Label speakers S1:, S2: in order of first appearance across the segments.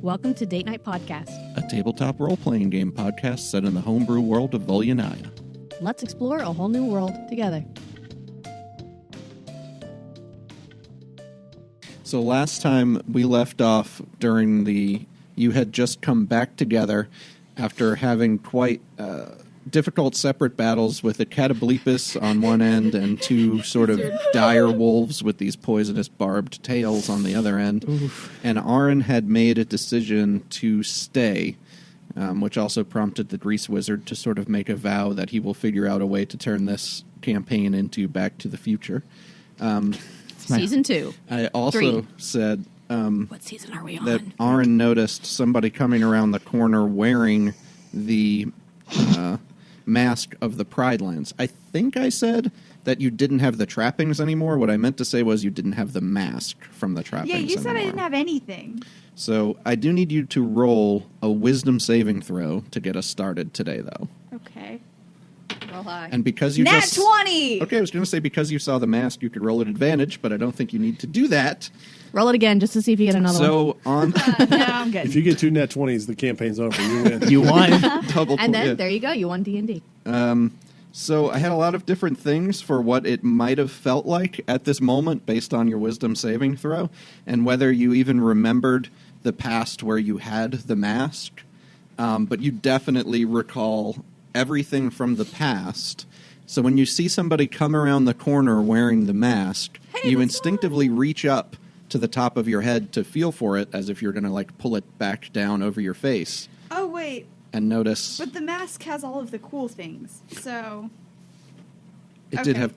S1: Welcome to Date Night Podcast,
S2: a tabletop role-playing game podcast set in the homebrew world of Volyanaya.
S1: Let's explore a whole new world together.
S2: So last time we left off you had just come back together after having quite difficult separate battles with a Catoblepus on one end and two sort of dire wolves with these poisonous barbed tails on the other end. Oof. And Ahrin had made a decision to stay, which also prompted the Grease Wizard to sort of make a vow that he will figure out a way to turn this campaign into Back to the Future.
S1: Season 2.
S2: I also said
S1: what season are we on?
S2: That Ahrin noticed somebody coming around the corner wearing the mask of the Pride Lands. I think I said that you didn't have the trappings anymore. What I meant to say was you didn't have the mask from the trappings anymore.
S3: Yeah, you said I didn't have anything.
S2: So I do need you to roll a wisdom saving throw to get us started today, though.
S3: Okay.
S1: Roll high.
S2: And because you
S3: Nat
S2: just...
S3: 20!
S2: Okay, I was going to say because you saw the mask, you could roll at advantage, but I don't think you need to do that.
S1: Roll it again just to see if you get another one.
S2: So on...
S3: No, I'm good.
S4: If you get two nat 20s, the campaign's over. You win.
S2: You won. Double
S1: and then, there you go. You won D&D.
S2: So I had a lot of different things for what it might have felt like at this moment based on your wisdom saving throw, and whether you even remembered the past where you had the mask. But you definitely recall everything from the past. So when you see somebody come around the corner wearing the mask, you instinctively reach up to the top of your head to feel for it as if you're going to pull it back down over your face.
S3: Oh, wait.
S2: And notice...
S3: But the mask has all of the cool things, so...
S2: It did have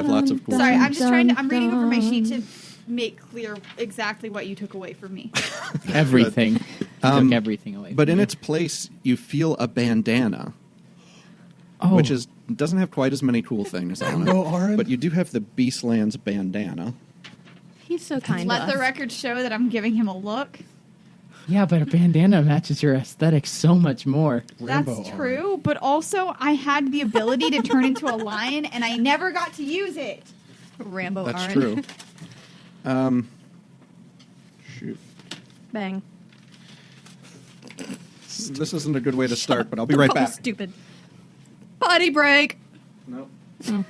S2: lots of cool
S3: Sorry,
S2: things.
S3: I'm just I'm reading over my sheet to make clear exactly what you took away from me.
S5: Everything. Took everything away.
S2: But in its place, you feel a bandana, which doesn't have quite as many cool things on it.
S4: Ahrin.
S2: But you do have the Beastlands bandana.
S1: He's so kind
S3: Let
S1: to
S3: the
S1: us.
S3: record show that I'm giving him a look.
S5: Yeah, but a bandana matches your aesthetic so much more.
S3: That's true, but also I had the ability to turn into a lion, and I never got to use it.
S1: Rambo
S2: That's
S1: Ahrin.
S2: true. Shoot.
S1: Bang.
S2: This isn't a good way to start, but I'll be right back.
S1: Stupid. Potty break.
S2: Nope. Wasn't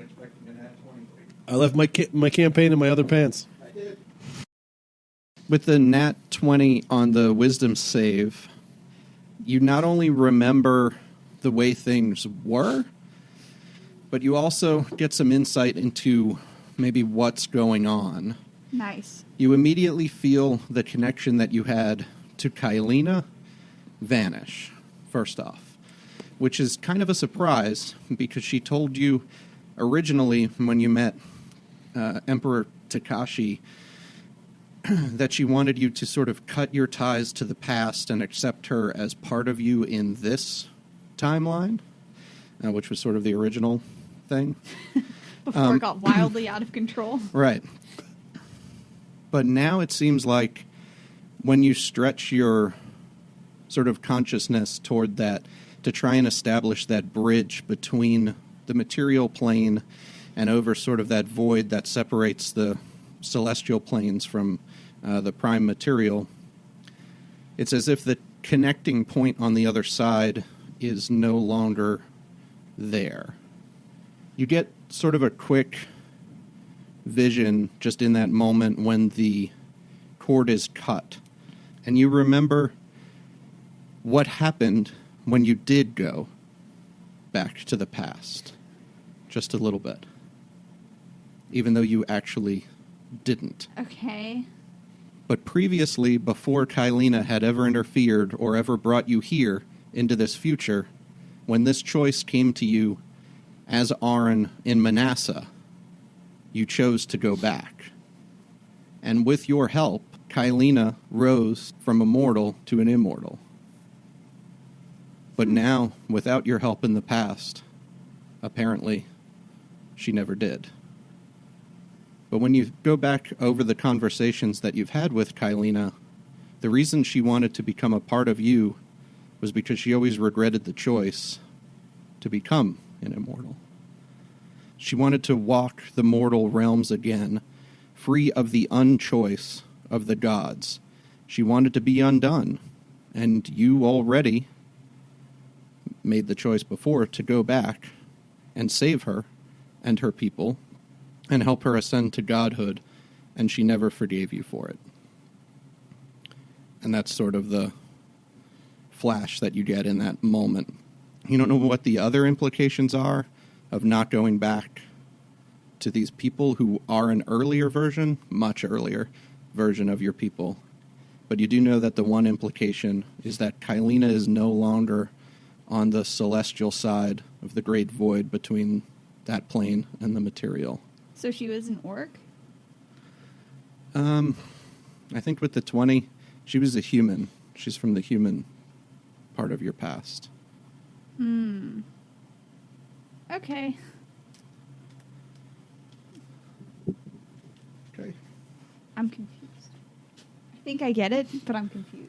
S2: expecting an at 20.
S4: I left my campaign in my other pants.
S2: I did. With the nat 20 on the wisdom save, you not only remember the way things were, but you also get some insight into maybe what's going on.
S3: Nice.
S2: You immediately feel the connection that you had to Kylina vanish, first off, which is kind of a surprise because she told you originally when you met Emperor Takashi that she wanted you to sort of cut your ties to the past and accept her as part of you in this timeline, which was sort of the original thing.
S3: Before it got wildly out of control.
S2: Right. But now it seems like when you stretch your sort of consciousness toward that to try and establish that bridge between the material plane and over sort of that void that separates the celestial planes from the prime material, it's as if the connecting point on the other side is no longer there. You get sort of a quick vision just in that moment when the cord is cut, and you remember what happened when you did go back to the past just a little bit, even though you actually didn't.
S3: Okay.
S2: But previously, before Kylina had ever interfered or ever brought you here into this future, when this choice came to you as Ahrin in Manasseh, you chose to go back. And with your help, Kylina rose from a mortal to an immortal. But now, without your help in the past, apparently, she never did. But when you go back over the conversations that you've had with Kylina, the reason she wanted to become a part of you was because she always regretted the choice to become an immortal. She wanted to walk the mortal realms again, free of the unchoice of the gods, She wanted to be undone, and you already made the choice before to go back and save her and her people and help her ascend to godhood, and she never forgave you for it. And that's sort of the flash that you get in that moment. You don't know what the other implications are of not going back to these people who are an earlier version, much earlier version of your people. But you do know that the one implication is that Kylena is no longer on the celestial side of the great void between that plane and the material.
S3: So she was an orc?
S2: I think with the 20, she was a human. She's from the human part of your past.
S3: Okay.
S2: Okay.
S3: I'm confused. I think I get it, but I'm confused.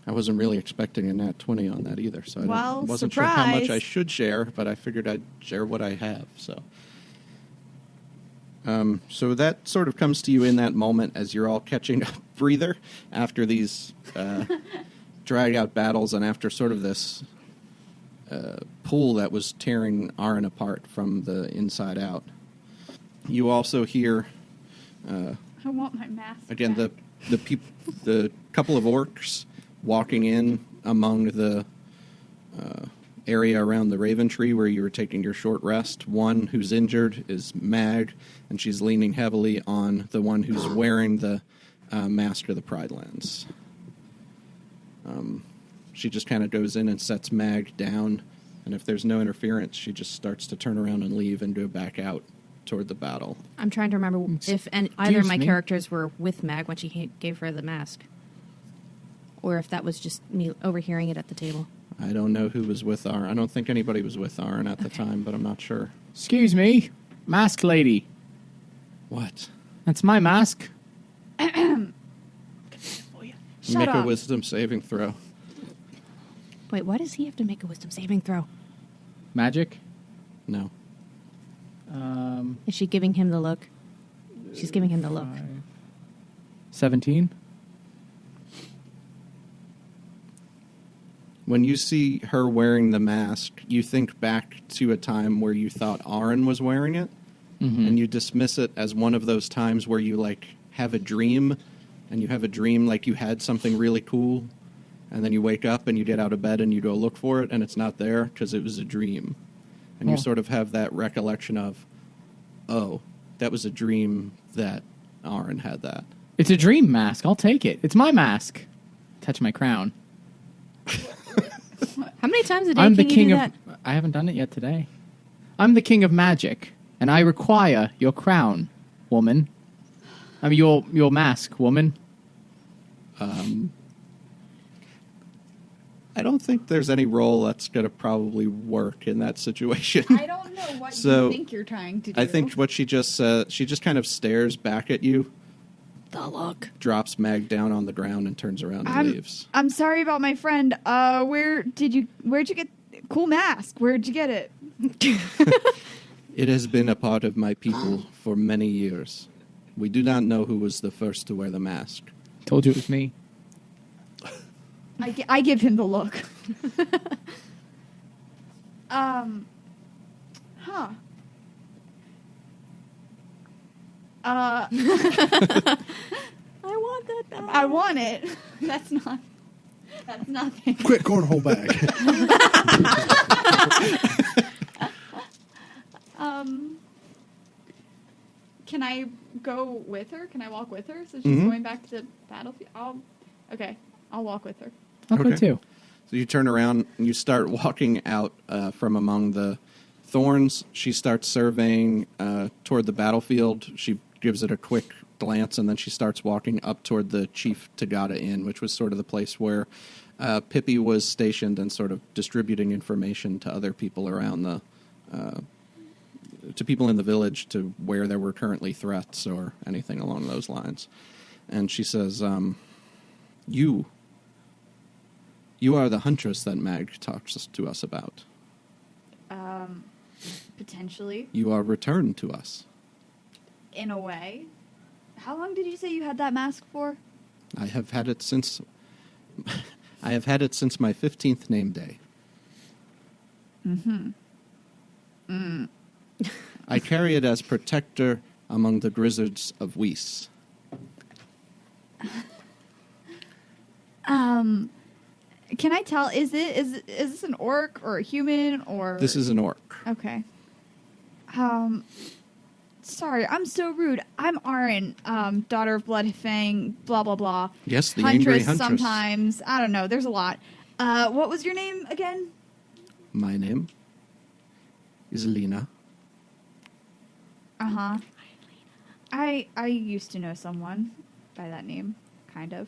S2: I wasn't really expecting a nat 20 on that either, so
S3: Well,
S2: wasn't sure how much
S3: surprise.
S2: I should share, but I figured I'd share what I have. So that sort of comes to you in that moment as you're all catching a breather after these drag-out battles and after sort of this pull that was tearing Ahrin apart from the inside out. You also hear...
S3: I want my mask
S2: Again,
S3: back.
S2: the couple of orcs walking in among the area around the Raventree where you were taking your short rest. One who's injured is Mag, and she's leaning heavily on the one who's wearing the Mask of the Pride Lands. She just kind of goes in and sets Mag down, and if there's no interference, she just starts to turn around and leave and go back out toward the battle.
S1: I'm trying to remember if either of my
S5: me?
S1: characters were with Mag when she gave her the mask. Or if that was just me overhearing it at the table.
S2: I don't know who was with Ahrin. I don't think anybody was with Ahrin at the time, but I'm not sure.
S5: Excuse me, mask lady.
S2: What?
S5: That's my mask.
S3: Shut
S2: Make a
S3: up.
S2: wisdom saving throw.
S1: Wait, why does he have to make a wisdom saving throw?
S5: Magic.
S2: No.
S1: Is she giving him the look? She's giving him the look.
S5: 17.
S2: When you see her wearing the mask, you think back to a time where you thought Ahrin was wearing it, and you dismiss it as one of those times where you, like, have a dream, and you have a dream like you had something really cool, and then you wake up and you get out of bed and you go look for it, and it's not there because it was a dream. And you
S5: Oh.
S2: sort of have that recollection of, oh, that was a dream that Ahrin had that.
S5: It's a dream mask. I'll take it. It's my mask. Touch my crown.
S1: How many times a day
S5: I'm
S1: can
S5: the
S1: you
S5: king
S1: do
S5: of.
S1: that?
S5: I haven't done it yet today. I'm the king of magic, and I require your crown, woman. I mean, your mask, woman.
S2: I don't think there's any role that's going to probably work in that situation.
S3: I don't know what
S2: So,
S3: you think you're trying to do.
S2: I think what she just said, she just kind of stares back at you,
S1: The look.
S2: drops Mag down on the ground, and turns around and leaves.
S3: I'm sorry about my friend. Where'd you get cool mask? Where'd you get it?
S2: It has been a part of my people for many years. We do not know who was the first to wear the mask.
S5: Told you it was me.
S3: I give him the look. Huh.
S1: I want that back.
S3: I want it. That's nothing.
S4: Quick cornhole bag.
S3: Can I go with her? Can I walk with her? So she's
S2: Mhm.
S3: going back to the battlefield. I'll walk with her.
S5: I'll go
S2: Okay.
S5: too.
S2: So you turn around and you start walking out from among the thorns. She starts surveying toward the battlefield. She gives it a quick glance, and then she starts walking up toward the Chief Tagada Inn, which was sort of the place where Pippi was stationed and sort of distributing information to other people around the... to people in the village to where there were currently threats or anything along those lines. And she says, You are the huntress that Mag talks to us about.
S3: Potentially,
S2: You are returned to us.
S3: in a way. How long did you say you had that mask for?
S2: I have had it since my 15th name day. I carry it as protector among the grizzards of Weiss.
S3: Can I tell? Is this an orc or a human or?
S2: This is an orc.
S3: Okay. Sorry, I'm so rude. I'm Ahrin, daughter of Bloodfang, blah blah blah.
S2: Yes, the angry huntress.
S3: Sometimes I don't know. There's a lot. What was your name again?
S2: My name is Lena.
S3: I used to know someone by that name, kind of.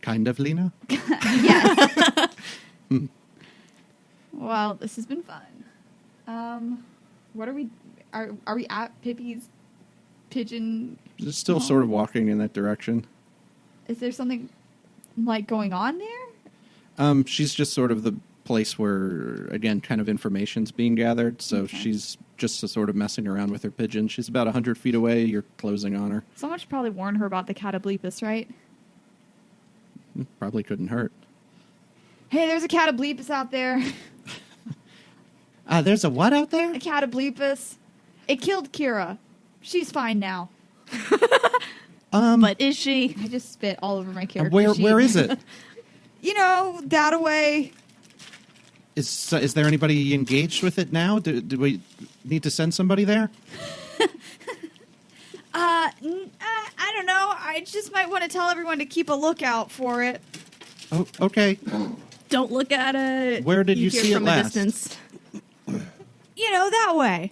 S2: Kind of Lena?
S3: Yes. Well, this has been fun. What are we? Are we at Pippi's pigeon?
S2: Just still sort of walking in that direction.
S3: Is there something like going on there?
S2: She's just sort of the place where, again, kind of information's being gathered. So she's just sort of messing around with her pigeon. She's about 100 feet away. You're closing on her.
S3: Someone should probably warn her about the catoblepus, right?
S2: Probably couldn't hurt.
S3: Hey, there's a catoblepus out there.
S2: There's a what out there?
S3: A catoblepus. It killed Kira. She's fine now.
S1: But is she?
S3: I just spit all over my character
S2: Where
S3: sheet.
S2: is it?
S3: You know, that away.
S2: Is there anybody engaged with it now? Do we need to send somebody there?
S3: I don't know. I just might want to tell everyone to keep a lookout for it.
S2: Oh, okay.
S1: Don't look at it.
S2: Where did you
S1: hear
S2: see it
S1: from
S2: last?
S1: A distance.
S3: You know, that way.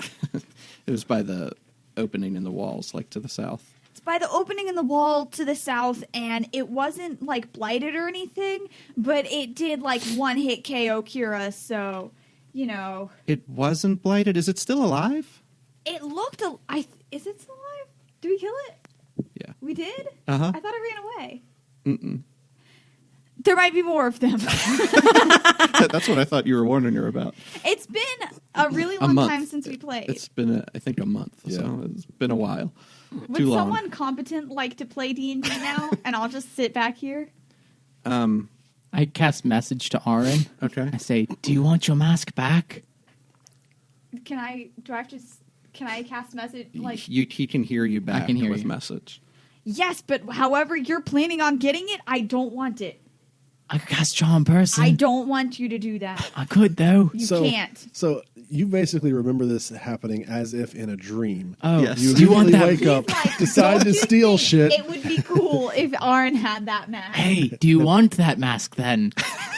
S2: It was by the opening in the walls, like to the south.
S3: It's by the opening in the wall to the south, and it wasn't, like, blighted or anything, but it did, like, one-hit KO Kira, so, you know.
S2: It wasn't blighted. Is it still alive?
S3: It looked... Is it still alive? Did we kill it?
S2: Yeah.
S3: We did?
S2: Uh-huh.
S3: I thought it ran away.
S2: Mm-mm.
S3: There might be more of them.
S2: That's what I thought you were warning her about.
S3: It's been a really long time since we played.
S2: It's been, I think, a month.
S4: Yeah.
S2: So it's been a while.
S3: Would
S2: Too long.
S3: someone competent like to play D&D now, and I'll just sit back here?
S5: I cast message to Ahrin.
S2: Okay.
S5: I say, "Do you want your mask back?"
S3: Can I cast message? Like,
S2: He can hear you back
S5: can hear
S2: with
S5: you.
S2: message.
S3: yes, but however you're planning on getting it, I don't want it.
S5: I could cast charm person.
S3: I don't want you to do that.
S5: I could though.
S3: You can't.
S4: So you basically remember this happening as if in a dream.
S5: Oh,
S2: Yes.
S4: You
S5: do you want
S4: immediately
S5: that?
S4: wake up,
S3: He's like,
S4: decide
S3: "Don't
S4: to
S3: you
S4: steal
S3: think
S4: shit.
S3: It would be cool if Ahrin had that mask.
S5: Hey, do you want that mask then?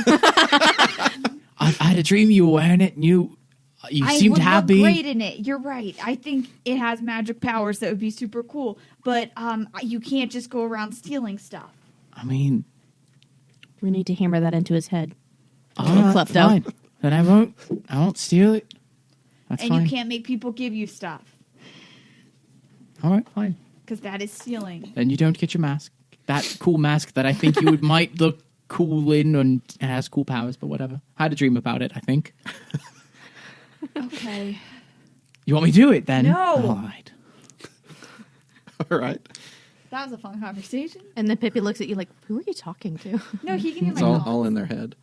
S5: I had a dream you were wearing it, and you
S3: I
S5: seemed
S3: would
S5: happy.
S3: look great in it. You're right. I think it has magic powers that would be super cool. But you can't just go around stealing stuff.
S5: I mean,
S1: We need to hammer that into his head.
S5: all right,
S1: Klepto.
S5: fine. Then I won't steal it. That's
S3: And
S5: fine.
S3: you can't make people give you stuff.
S5: All right, fine.
S3: Because that is stealing.
S5: Then you don't get your mask. That cool mask that I think you might look cool in and it has cool powers, but whatever. I had a dream about it, I think.
S3: Okay.
S5: You want me to do it then?
S3: No.
S5: All right.
S2: All right.
S3: That was a fun conversation.
S1: And then Pippi looks at you like, who are you talking to?
S3: No, he can hear
S2: It's
S3: my
S2: all in their head.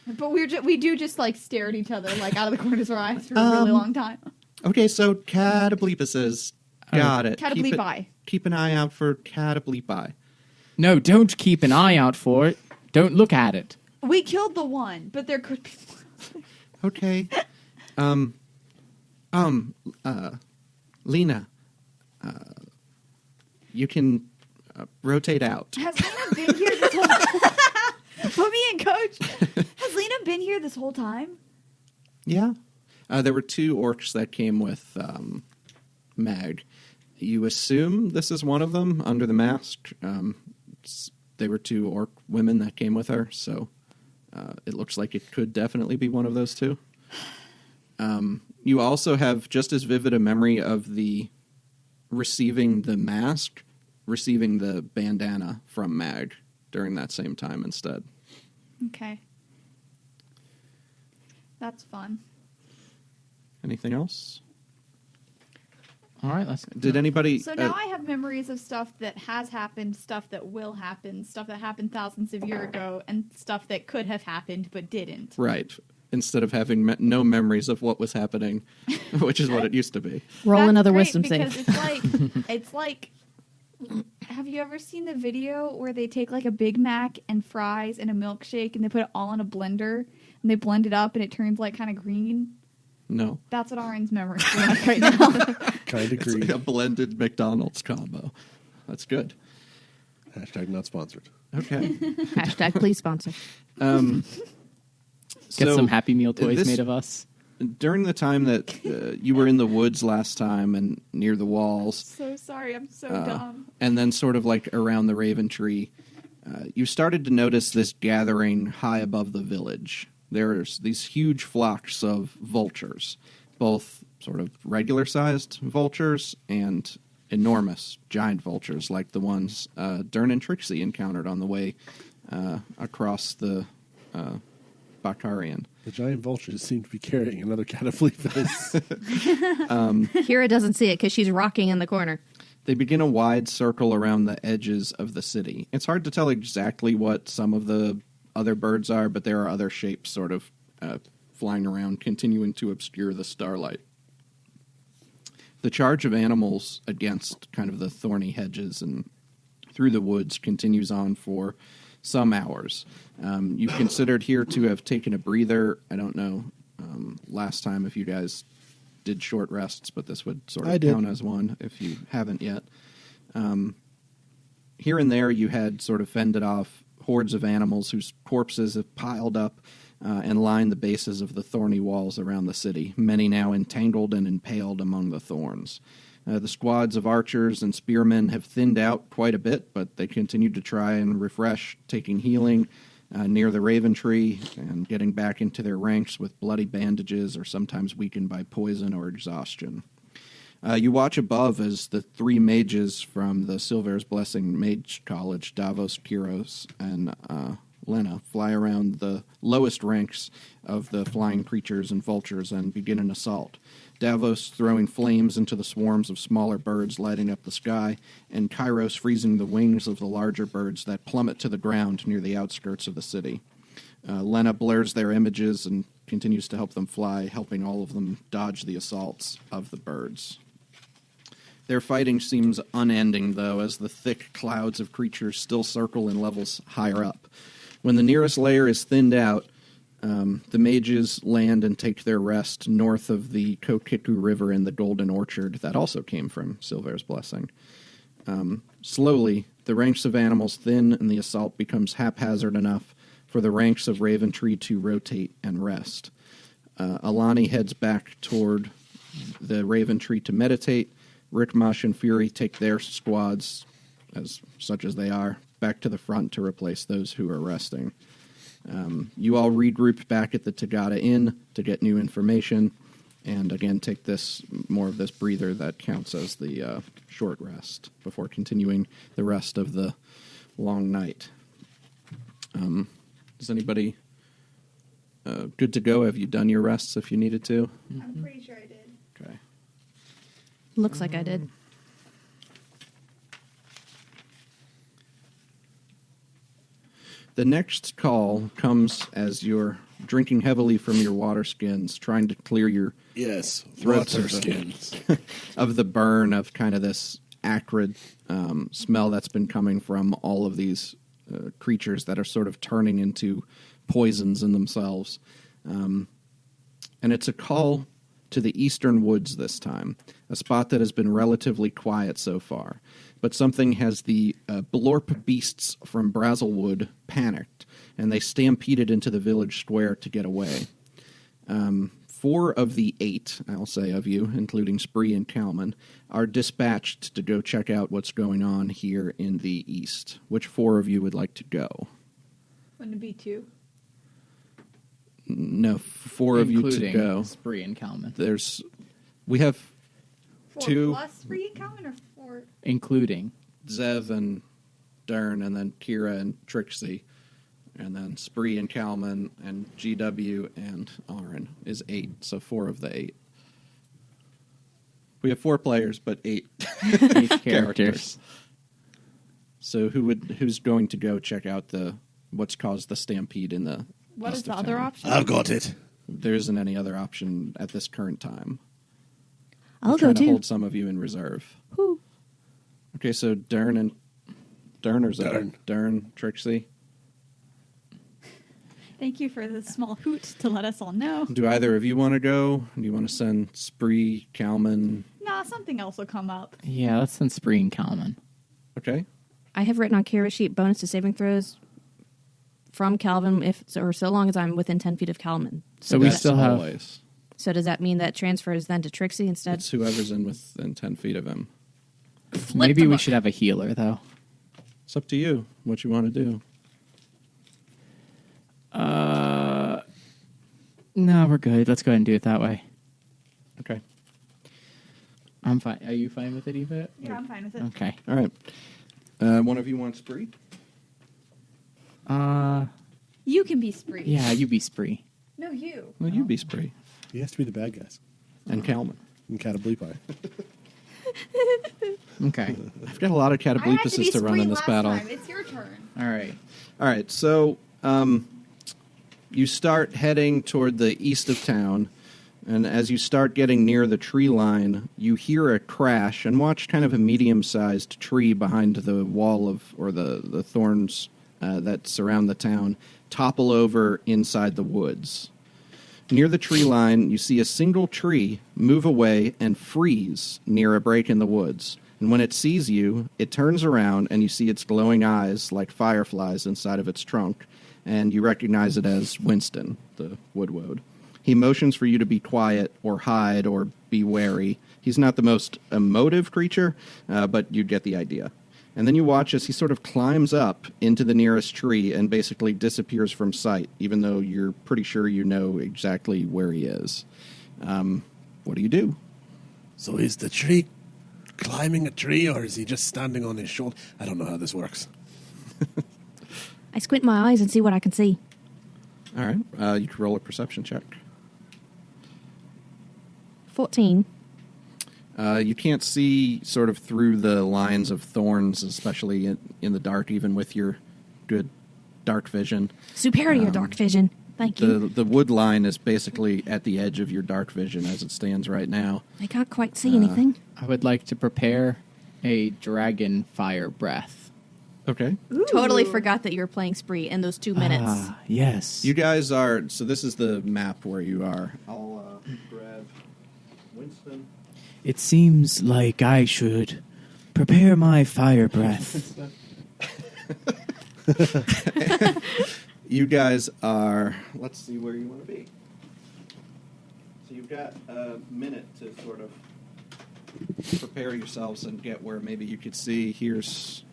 S3: But we do just like stare at each other like out of the corners of our eyes for a really long time.
S2: Okay, so catoblepuses. Got it.
S3: Catoblepi.
S2: Keep an eye out for catoblepi.
S5: No, don't keep an eye out for it. Don't look at it.
S3: We killed the one, but there could be more.
S2: Okay. Lena, you can rotate out.
S3: Has Lena been here this whole time? Put me in, coach. Has Lena been here this whole time?
S2: Yeah. There were 2 orcs that came with Mag. You assume this is one of them under the mask. They were 2 orc women that came with her, so it looks like it could definitely be one of those 2. You also have just as vivid a memory of the receiving the mask, receiving the bandana from Mag during that same time instead.
S3: Okay. That's fun.
S2: Anything else?
S5: All right, let's.
S2: Did anybody?
S3: So now I have memories of stuff that has happened, stuff that will happen, stuff that happened thousands of years ago, and stuff that could have happened but didn't.
S2: Right. Instead of having no memories of what was happening, which is what it used to be.
S1: Roll
S3: That's
S1: another
S3: great
S1: wisdom
S3: because
S1: save.
S3: it's like. Have you ever seen the video where they take like a Big Mac and fries and a milkshake and they put it all in a blender and they blend it up and it turns like kind of green?
S2: No.
S3: That's what Ahrin's memory is like right now.
S4: Kind of
S2: It's like
S4: green.
S2: a blended McDonald's combo. That's good.
S4: Hashtag not sponsored.
S2: Okay.
S1: Hashtag please sponsor.
S5: Get
S2: So,
S5: some Happy Meal toys
S2: this-
S5: made of us.
S2: During the time that you were in the woods last time and near the walls,
S3: So sorry, I'm so dumb.
S2: and then sort of like around the Raventree, you started to notice this gathering high above the village. There's these huge flocks of vultures, both sort of regular-sized vultures and enormous giant vultures like the ones Dern and Trixie encountered on the way across the Bakarian.
S4: The giant vultures seem to be carrying another cataplephus.
S1: Kira doesn't see it because she's rocking in the corner.
S2: They begin a wide circle around the edges of the city. It's hard to tell exactly what some of the other birds are, but there are other shapes sort of flying around, continuing to obscure the starlight. The charge of animals against kind of the thorny hedges and through the woods continues on for some hours. You considered here to have taken a breather. I don't know last time if you guys did short rests, but this would sort
S4: I
S2: of
S4: did.
S2: count as one if you haven't yet. Here and there you had sort of fended off hordes of animals whose corpses have piled up and lined the bases of the thorny walls around the city, many now entangled and impaled among the thorns. The squads of archers and spearmen have thinned out quite a bit, but they continue to try and refresh, taking healing near the Raventree and getting back into their ranks with bloody bandages or sometimes weakened by poison or exhaustion. You watch above as the three mages from the Silver's Blessing Mage College, Davos, Kyros, and Lena, fly around the lowest ranks of the flying creatures and vultures and begin an assault. Davos throwing flames into the swarms of smaller birds lighting up the sky, and Kyros freezing the wings of the larger birds that plummet to the ground near the outskirts of the city. Lena blurs their images and continues to help them fly, helping all of them dodge the assaults of the birds. Their fighting seems unending, though, as the thick clouds of creatures still circle in levels higher up. When the nearest layer is thinned out, the mages land and take their rest north of the Kokiku River in the Golden Orchard that also came from Silver's Blessing. Slowly, the ranks of animals thin and the assault becomes haphazard enough for the ranks of Raventree to rotate and rest. Alani heads back toward the Raventree to meditate. Rickmash and Fury take their squads, as such as they are, back to the front to replace those who are resting. You all regroup back at the Tagada Inn to get new information, and again take more of this breather that counts as the short rest before continuing the rest of the long night. Is anybody good to go? Have you done your rests if you needed to?
S3: I'm pretty sure I did.
S2: Okay.
S1: Looks like I did.
S2: The next call comes as you're drinking heavily from your water skins, trying to clear your
S4: Yes,
S2: throats
S4: water
S2: of the,
S4: skins.
S2: of the burn of kind of this acrid smell that's been coming from all of these creatures that are sort of turning into poisons in themselves. And it's a call to the eastern woods this time, a spot that has been relatively quiet so far. But something has the Blorp beasts from Brazelwood panicked, and they stampeded into the village square to get away. 4 of the 8, I'll say, of you, including Spree and Kalman, are dispatched to go check out what's going on here in the east. Which 4 of you would like to go?
S3: Wouldn't it be 2?
S2: No, 4 of you to
S5: Including
S2: go.
S5: Spree and Kalman.
S2: We have
S3: 4
S2: 2.
S3: plus for you, Calvin, or 4?
S5: Including.
S2: Zev and Dern, and then Kira and Trixie, and then Spree and Kalman, and GW and Ahrin is 8, so 4 of the 8. We have 4 players, but 8
S5: 8 characters.
S2: characters. So who's going to go check out what's caused the stampede in the
S3: What is
S2: east
S3: the
S2: of
S3: other
S2: town?
S3: option?
S4: I've got it.
S2: There isn't any other option at this current time.
S1: I'll
S2: I'm
S1: go
S2: trying to
S1: too.
S2: hold some of you in reserve.
S1: Whew.
S2: Okay, so Dern, Trixie.
S3: Thank you for the small hoot to let us all know.
S2: Do either of you want to go? Do you want to send Spree, Kalman?
S3: Nah, something else will come up.
S5: Yeah, let's send Spree and Kalman.
S2: Okay.
S1: I have written on Kara sheet bonus to saving throws from Calvin so long as I'm within 10 feet of Calvin.
S5: So we
S2: That's
S5: still have...
S2: always.
S1: So does that mean that transfers then to Trixie instead?
S2: It's whoever's within 10 feet of him.
S5: Maybe
S1: the
S5: we
S1: book.
S5: should have a healer, though.
S2: It's up to you what you want to do.
S5: No, we're good. Let's go ahead and do it that way.
S2: Okay.
S5: I'm fine. Are you fine with it, Eva?
S3: Yeah, I'm fine with it.
S5: Okay.
S2: All right. One of you wants Spree?
S3: You can be Spree.
S5: Yeah, you be Spree.
S3: No, you.
S2: Well, you be Spree.
S4: He has to be the bad guys.
S2: And Kalman.
S4: And Catableepi.
S5: Okay.
S2: I've got a lot of
S3: I had to be
S2: cataplepices to run
S3: Spree
S2: in this
S3: last
S2: battle.
S3: time. It's your turn.
S5: All right.
S2: All right, so you start heading toward the east of town, and as you start getting near the tree line, you hear a crash and watch kind of a medium-sized tree behind the wall or the thorns that surround the town topple over inside the woods. Near the tree line, you see a single tree move away and freeze near a break in the woods. And when it sees you, it turns around and you see its glowing eyes like fireflies inside of its trunk. And you recognize it as Winston, the woodwode. He motions for you to be quiet or hide or be wary. He's not the most emotive creature, but you get the idea. And then you watch as he sort of climbs up into the nearest tree and basically disappears from sight, even though you're pretty sure you know exactly where he is. What do?
S4: So is the tree climbing a tree, or is he just standing on his shoulder? I don't know how this works.
S1: I squint my eyes and see what I can see.
S2: All right. You can roll a perception check.
S1: 14.
S2: You can't see sort of through the lines of thorns, especially in the dark, even with your good dark vision.
S1: Superior dark vision. Thank you.
S2: The wood line is basically at the edge of your dark vision as it stands right now.
S1: I can't quite see anything.
S5: I would like to prepare a dragon fire breath.
S2: Okay.
S1: Totally forgot that you were playing Spree in those 2 minutes.
S5: Ah, yes.
S2: You guys are... So this is the map where you are. I'll grab Winston.
S5: It seems like I should prepare my fire breath.
S2: You guys are... Let's see where you want to be. So you've got a minute to sort of prepare yourselves and get where maybe you could see. Here's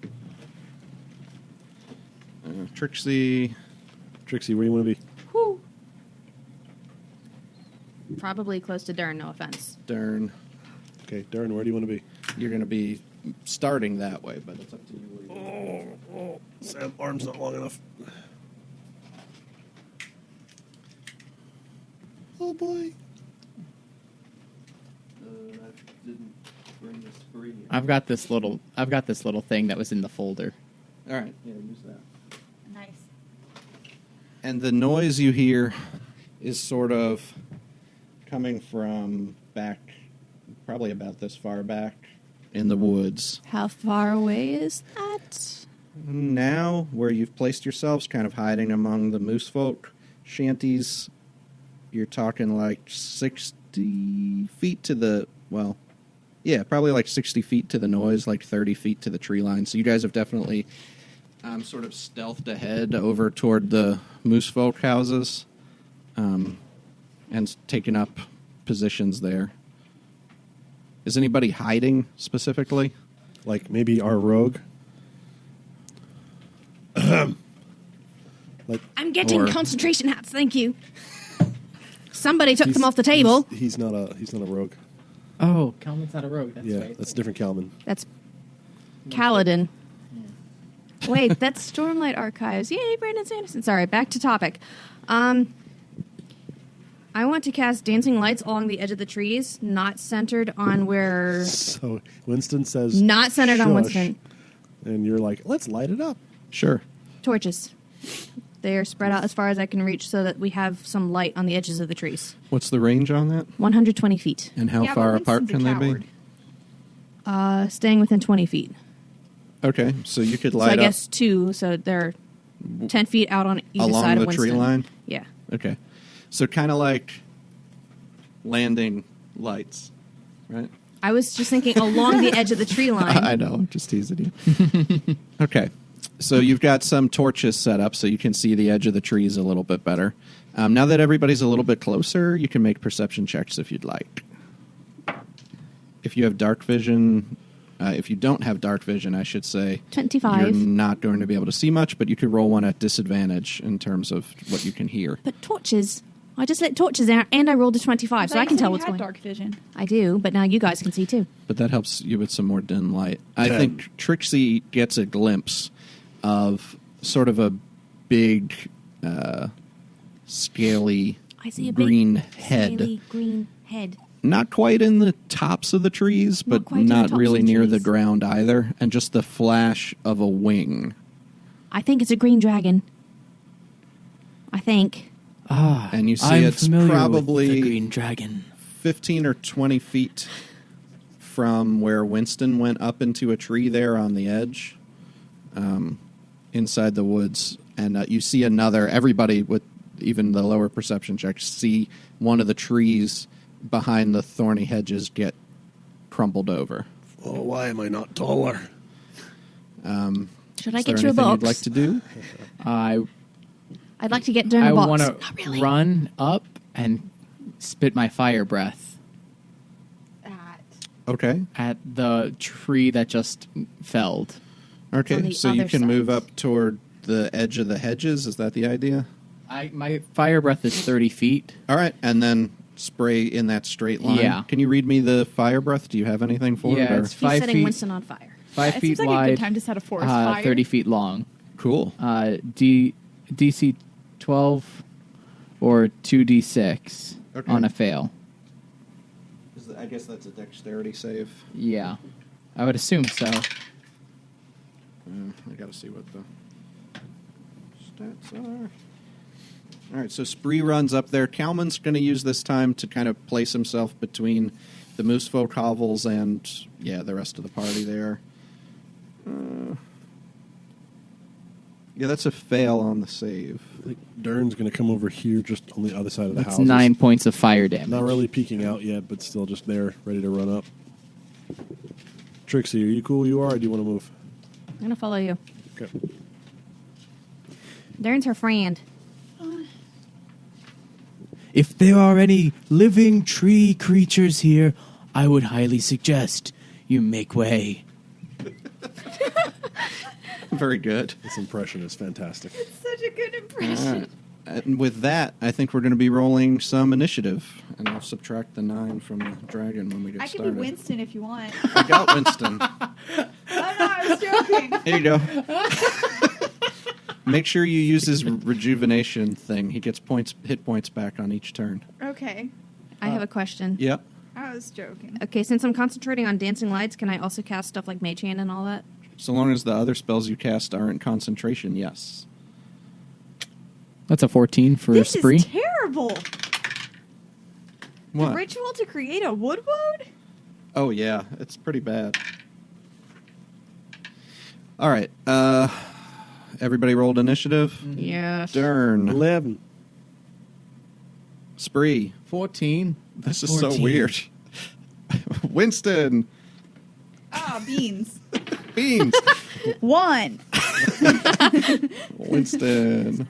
S2: Trixie.
S4: Trixie, where do you want to be?
S1: Whew. Probably close to Dern, no offense.
S2: Dern.
S4: Okay, Darren, where do you want to be?
S2: You're going to be starting that way, but it's up to you where you
S4: Oh, Sam, arm's not long enough. Oh boy.
S2: I didn't bring the spree.
S5: I've got this little thing that was in the folder.
S2: All right, yeah, use that.
S3: Nice.
S2: And the noise you hear is sort of coming from back, probably about this far back in the woods.
S1: How far away is that?
S2: Now, where you've placed yourselves, kind of hiding among the moose folk shanties, you're talking like 60 feet to the, well, yeah, probably like 60 feet to the noise, like 30 feet to the tree line. So you guys have definitely sort of stealthed ahead over toward the moose folk houses and taken up positions there. Is anybody hiding specifically?
S4: Like maybe our rogue? Like
S1: I'm getting
S2: Or-
S1: concentration hats, thank you. Somebody took
S4: he's-
S1: them off the table.
S4: He's not a rogue.
S5: Oh, Kalman's not a rogue. That's
S4: Yeah,
S5: right.
S4: that's different Kalman.
S1: That's Kaladin. Wait, that's Stormlight Archives. Yay, Brandon Sanderson. Sorry, back to topic. I want to cast dancing lights along the edge of the trees, not centered on where...
S4: So Winston says...
S1: Not centered on
S4: "Shush,"
S1: Winston.
S4: And you're like, let's light it up.
S2: Sure.
S1: Torches. They are spread out as far as I can reach so that we have some light on the edges of the trees.
S2: What's the range on that?
S1: 120 feet.
S2: And how
S3: Yeah, but
S2: far apart
S3: Winston's
S2: can
S3: a
S2: they
S3: coward.
S2: be?
S1: Staying within 20 feet.
S2: Okay, so you could
S1: So I
S2: light up
S1: guess 2, so they're 10 feet out on either
S2: along
S1: side
S2: the
S1: of Winston.
S2: tree line.
S1: Yeah.
S2: Okay, so kind of like landing lights, right?
S1: I was just thinking along the edge of the tree line.
S2: I know, I'm just teasing you. Okay, so you've got some torches set up so you can see the edge of the trees a little bit better. Now that everybody's a little bit closer, you can make perception checks if you'd like. If you have dark vision, if you don't have dark vision, I should say,
S1: 25.
S2: you're not going to be able to see much, but you could roll one at disadvantage in terms of what you can hear.
S1: But torches. I just lit torches out and I rolled a 25, so I can tell what's going on.
S3: dark vision.
S1: I do, but now you guys can see too.
S2: But that helps you with some more dim light. I
S4: 10.
S2: think Trixie gets a glimpse of sort of a big, scaly
S1: I see a
S2: green
S1: big,
S2: head.
S1: scaly green head.
S2: Not quite in the tops of the trees,
S1: Not
S2: but
S1: quite in the
S2: not
S1: tops of
S2: really
S1: the
S2: near the
S1: trees.
S2: ground either. And just the flash of a wing.
S1: I think it's a green dragon. I think.
S5: Ah,
S2: And you see
S5: I'm
S2: it's
S5: familiar
S2: probably
S5: with the green dragon.
S2: 15 or 20 feet from where Winston went up into a tree there on the edge, inside the woods. And you see everybody with even the lower perception checks, see one of the trees behind the thorny hedges get crumpled over.
S4: Oh, why am I not taller?
S1: Should I
S2: Is there
S1: get you a
S2: anything
S1: box?
S2: you'd like to do?
S1: I'd like to get down
S5: I
S1: a box.
S5: want
S1: Not
S5: to
S1: really.
S5: run up and spit my fire breath
S2: Okay.
S5: at the tree that just felled.
S1: On
S2: Okay,
S1: the
S2: so you
S1: other
S2: can move
S1: side.
S2: up toward the edge of the hedges. Is that the idea?
S5: My fire breath is 30 feet.
S2: All right, and then spray in that straight line.
S5: Yeah.
S2: Can you read me the fire breath? Do you have anything for it?
S5: Yeah,
S2: or-
S5: it's
S1: He's
S5: 5
S1: setting
S5: feet.
S1: Winston on fire.
S5: 5
S3: It
S5: feet
S3: seems like a
S5: wide.
S3: good time to set a forest fire.
S5: 30 feet long.
S2: Cool.
S5: DC 12 or 2d6
S2: Okay.
S5: on a fail.
S2: I guess that's a dexterity save.
S5: Yeah, I would assume so.
S2: I got to see what the stats are. All right, so Spree runs up there. Kalman's going to use this time to kind of place himself between the Moosefolk hovels and, the rest of the party there. That's a fail on the save.
S4: I think Dern's going to come over here just on the other side of the
S5: That's
S4: house.
S5: 9 points of fire damage.
S4: Not really peeking out yet, but still just there, ready to run up. Trixie, are you cool where you are, or do you want to move?
S1: I'm going to follow you.
S4: Okay.
S1: Darren's her friend.
S5: If there are any living tree creatures here, I would highly suggest you make way.
S2: Very good.
S4: This impression is fantastic.
S3: Such a good
S2: All
S3: impression.
S2: right. And with that, I think we're going to be rolling some initiative. And I'll subtract the 9 from the dragon when we get
S3: I can
S2: started.
S3: be Winston if you want.
S2: I got Winston.
S3: Oh no, I was joking.
S2: Here you go. Make sure you use his rejuvenation thing. He gets hit points back on each turn.
S3: Okay,
S1: I have a question.
S2: Yep.
S3: I was joking.
S1: Okay, since I'm concentrating on dancing lights, can I also cast stuff like Mage Hand and all that?
S2: So long as the other spells you cast aren't concentration, yes.
S5: That's a 14 for
S3: This
S5: Spree.
S3: is terrible.
S2: What?
S3: The ritual to create a wood woad?
S2: Oh, yeah. It's pretty bad. All right. Everybody rolled initiative.
S1: Yes.
S2: Dern.
S4: 11.
S2: Spree.
S5: 14.
S2: This is so
S5: 14.
S2: weird. Winston.
S3: Ah, beans.
S2: Beans.
S3: 1.
S2: Winston.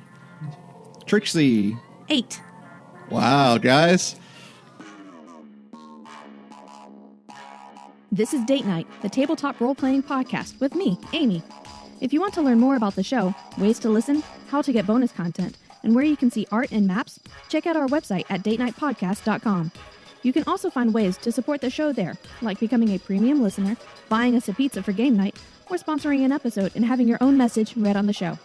S2: Trixie.
S1: 8.
S2: Wow, guys.
S1: This is Date Night, the tabletop role-playing podcast with me, Amy. If you want to learn more about the show, ways to listen, how to get bonus content, and where you can see art and maps, check out our website at datenightpodcast.com. You can also find ways to support the show there, like becoming a premium listener, buying us a pizza for game night, or sponsoring an episode and having your own message read on the show.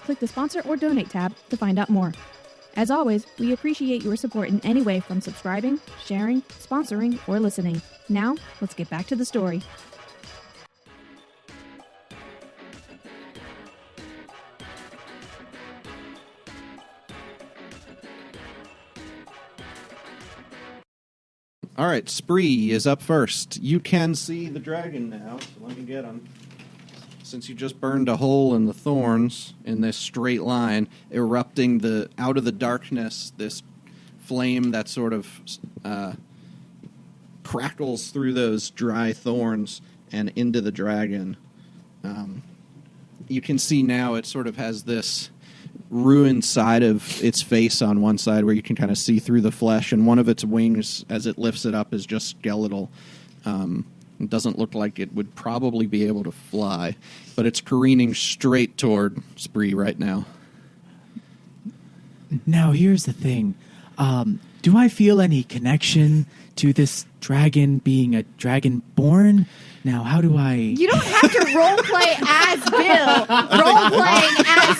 S1: Click the sponsor or donate tab to find out more. As always, we appreciate your support in any way from subscribing, sharing, sponsoring, or listening. Now, let's get back to the story.
S2: All right, Spree is up first. You can see the dragon now, so let me get him. Since you just burned a hole in the thorns in this straight line, erupting out of the darkness, this flame that sort of crackles through those dry thorns and into the dragon. You can see now it sort of has this ruined side of its face on one side where you can kind of see through the flesh, and one of its wings, as it lifts it up, is just skeletal. It doesn't look like it would probably be able to fly, but it's careening straight toward Spree right now.
S5: Now, here's the thing. Do I feel any connection to this dragon being a dragonborn? Now, how do I...
S3: You don't have to roleplay as Bill. Role-playing as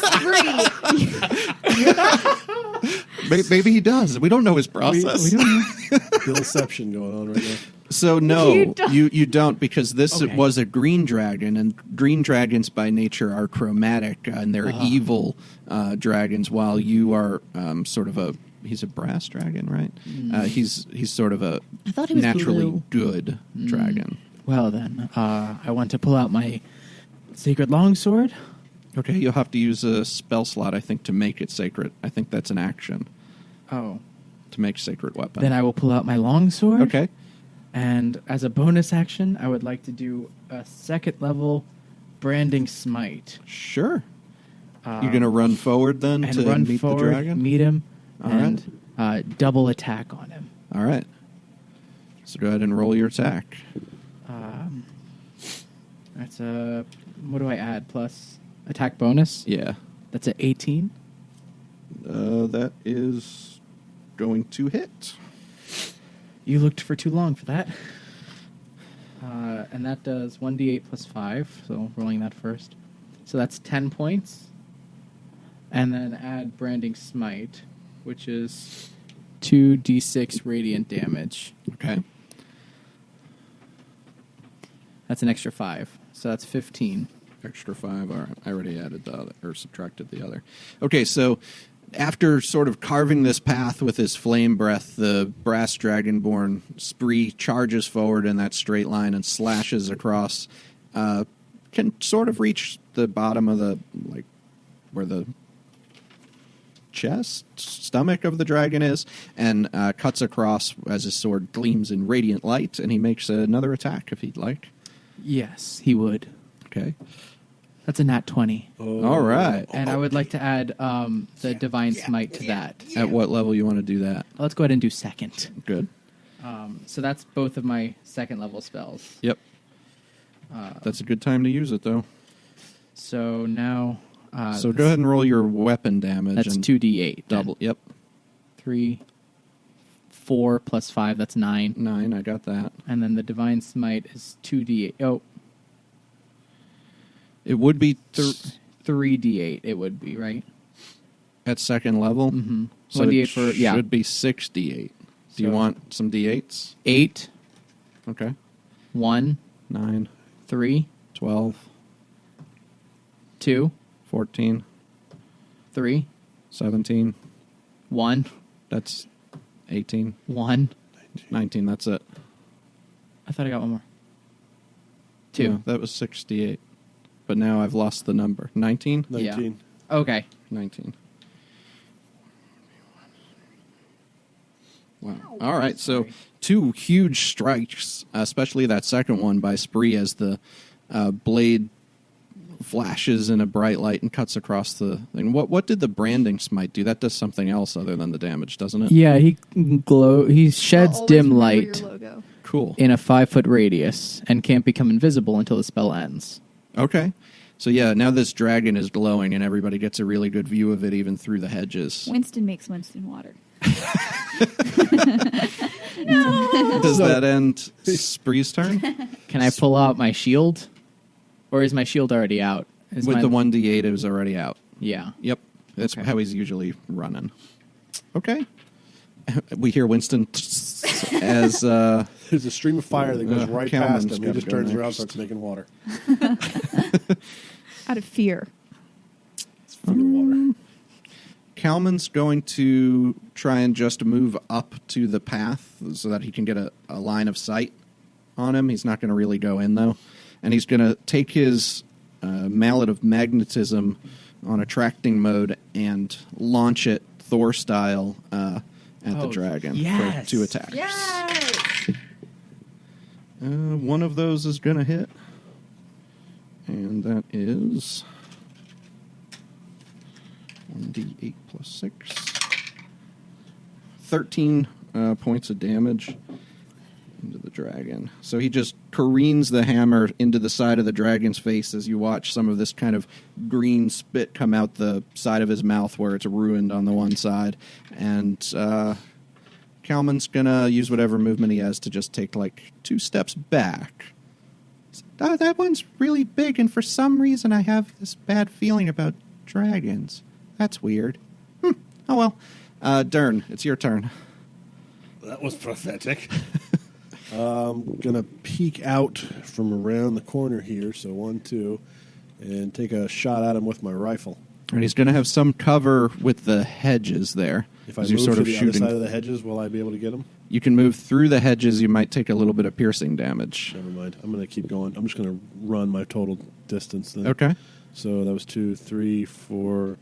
S3: Spree.
S2: Maybe he does. We don't know his process.
S5: We don't know.
S4: Billception going on right now.
S2: So no,
S3: You
S2: you don't, because this
S5: Okay.
S2: was a green dragon, and green dragons by nature are chromatic, and they're evil dragons, while you are sort of he's a brass dragon, right? He's sort of a
S1: I thought he was
S2: naturally
S1: blue.
S2: good dragon.
S5: Well, then, I want to pull out my sacred longsword.
S2: Okay, you'll have to use a spell slot, I think, to make it sacred. I think that's an action,
S5: Oh.
S2: to make sacred weapon.
S5: Then I will pull out my longsword.
S2: Okay.
S5: And as a bonus action, I would like to do a second level branding smite.
S2: Sure. You're going to run forward then
S5: And
S2: to
S5: run
S2: meet
S5: forward,
S2: the dragon?
S5: meet him,
S2: All
S5: and double attack on him.
S2: All right. So go ahead and roll your attack.
S5: That's what do I add? Plus attack bonus?
S2: Yeah.
S5: That's an 18.
S2: That is going to hit.
S5: You looked for too long for that. And that does 1d8 plus 5, so rolling that first. So that's 10 points. And then add Branding Smite, which is 2d6 radiant damage.
S2: Okay.
S5: That's an extra 5, so that's 15.
S2: Extra 5. All right. I already added the other, or subtracted the other. Okay, so after sort of carving this path with his flame breath, the brass dragonborn Spree charges forward in that straight line and slashes across. Can sort of reach the bottom of the, like, where the stomach of the dragon is, and cuts across as his sword gleams in radiant light, and he makes another attack if he'd like.
S5: Yes, he would.
S2: Okay.
S5: That's a nat 20.
S2: All right.
S5: And I would like to add the Divine Smite to that.
S2: At what level you want to do that?
S5: Let's go ahead and do second.
S2: Good.
S5: So that's both of my second level spells.
S2: Yep. That's a good time to use it, though.
S5: So now...
S2: So go ahead and roll your weapon damage.
S5: That's
S2: and
S5: 2d8.
S2: double. Yep.
S5: 3, 4 plus 5, that's 9.
S2: 9, I got that.
S5: And then the Divine Smite is 2d8. Oh,
S2: It would be
S5: 3d8 it would be, right?
S2: at second level.
S5: Mm-hmm.
S2: So
S5: 1d8
S2: it
S5: for, yeah.
S2: should be 6d8. Do you
S5: So-
S2: want some d8s?
S5: 8,
S2: Okay.
S5: 1,
S2: 9,
S5: 3,
S2: 12,
S5: 2,
S2: 14,
S5: 3,
S2: 17.
S5: 1,
S2: That's 18.
S5: 1.
S2: 19, that's it.
S5: I thought I got one more. 2.
S2: Yeah, that was 68. But now I've lost the number. 19?
S4: 19.
S5: Okay.
S2: 19. Wow. All right, so 2 huge strikes, especially that second one by Spree as the blade flashes in a bright light and cuts across the thing. What did the branding smite do? That does something else other than the damage, doesn't it?
S5: Yeah, he sheds
S3: Always
S5: dim
S3: remember
S5: light
S3: your logo.
S2: Cool.
S5: in a 5-foot radius and can't become invisible until the spell ends.
S2: Okay. So yeah, now this dragon is glowing and everybody gets a really good view of it even through the hedges.
S3: Winston makes Winston water.
S2: Does that end Spree's turn?
S5: Can I pull out my shield? Or is my shield already out? Is
S2: With
S5: my-
S2: the 1d8, it was already out.
S5: Yeah.
S2: Yep. That's
S5: Okay.
S2: how he's usually running. Okay. We hear Winston as
S4: There's a stream of fire that goes right past
S2: Calman's
S4: him. He
S2: gotta
S4: just
S2: go
S4: turns around and
S2: next.
S4: starts making water.
S3: Out of fear.
S4: It's fear water.
S2: Calman's going to try and just move up to the path so that he can get a line of sight on him. He's not going to really go in, though. And he's going to take his mallet of magnetism on attracting mode and launch it Thor style at the dragon for 2 attacks.
S3: Yes!
S2: One of those is going to hit. And that is 1d8 plus 6. 13 points of damage into the dragon. So he just careens the hammer into the side of the dragon's face as you watch some of this kind of green spit come out the side of his mouth where it's ruined on the one side. And Calman's going to use whatever movement he has to just take like 2 steps back. Oh, that one's really big, and for some reason I have this bad feeling about dragons. That's weird. Oh well. Dern, it's your turn.
S4: That was pathetic. I'm going to peek out from around the corner here, so 1, 2, and take a shot at him with my rifle.
S2: And he's going to have some cover with the hedges there.
S4: If I
S2: as
S4: move
S2: you're
S4: to the other side of the hedges, will I be able to get him?
S2: You can move through the hedges. You might take a little bit of piercing damage.
S4: Never mind. I'm going to keep going. I'm just going to run my total distance then.
S2: Okay.
S4: So that was 2, 3, 4.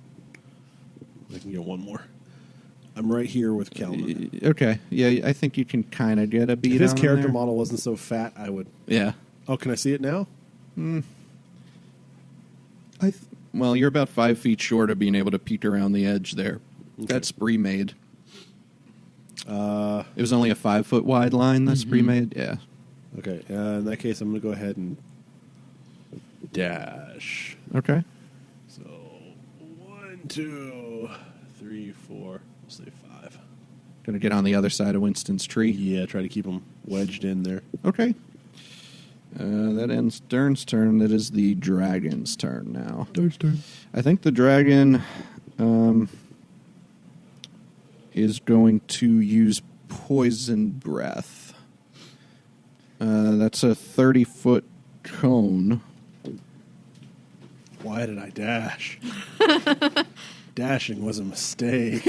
S4: I can get one more. I'm right here with Calman.
S2: Okay. Yeah, I think you can kind of get a beat
S4: If his
S2: on him
S4: character
S2: there.
S4: model wasn't so fat, I would.
S2: Yeah.
S4: Oh, can I see it now?
S2: Well, you're about 5 feet short of being able to peek around the edge there.
S4: Okay.
S2: That spree made. It was only a 5-foot wide line that spree made. Yeah.
S4: Okay. In that case, I'm going to go ahead and dash.
S2: Okay.
S4: So 1, 2, 3, 4. We'll say 5.
S2: Going to get on the other side of Winston's tree.
S4: Yeah, try to keep him wedged in there.
S2: Okay. That ends Dern's turn. That is the dragon's turn now.
S4: Dern's turn.
S2: I think the dragon is going to use poison breath. That's a 30-foot cone.
S4: Why did I dash? Dashing was a mistake.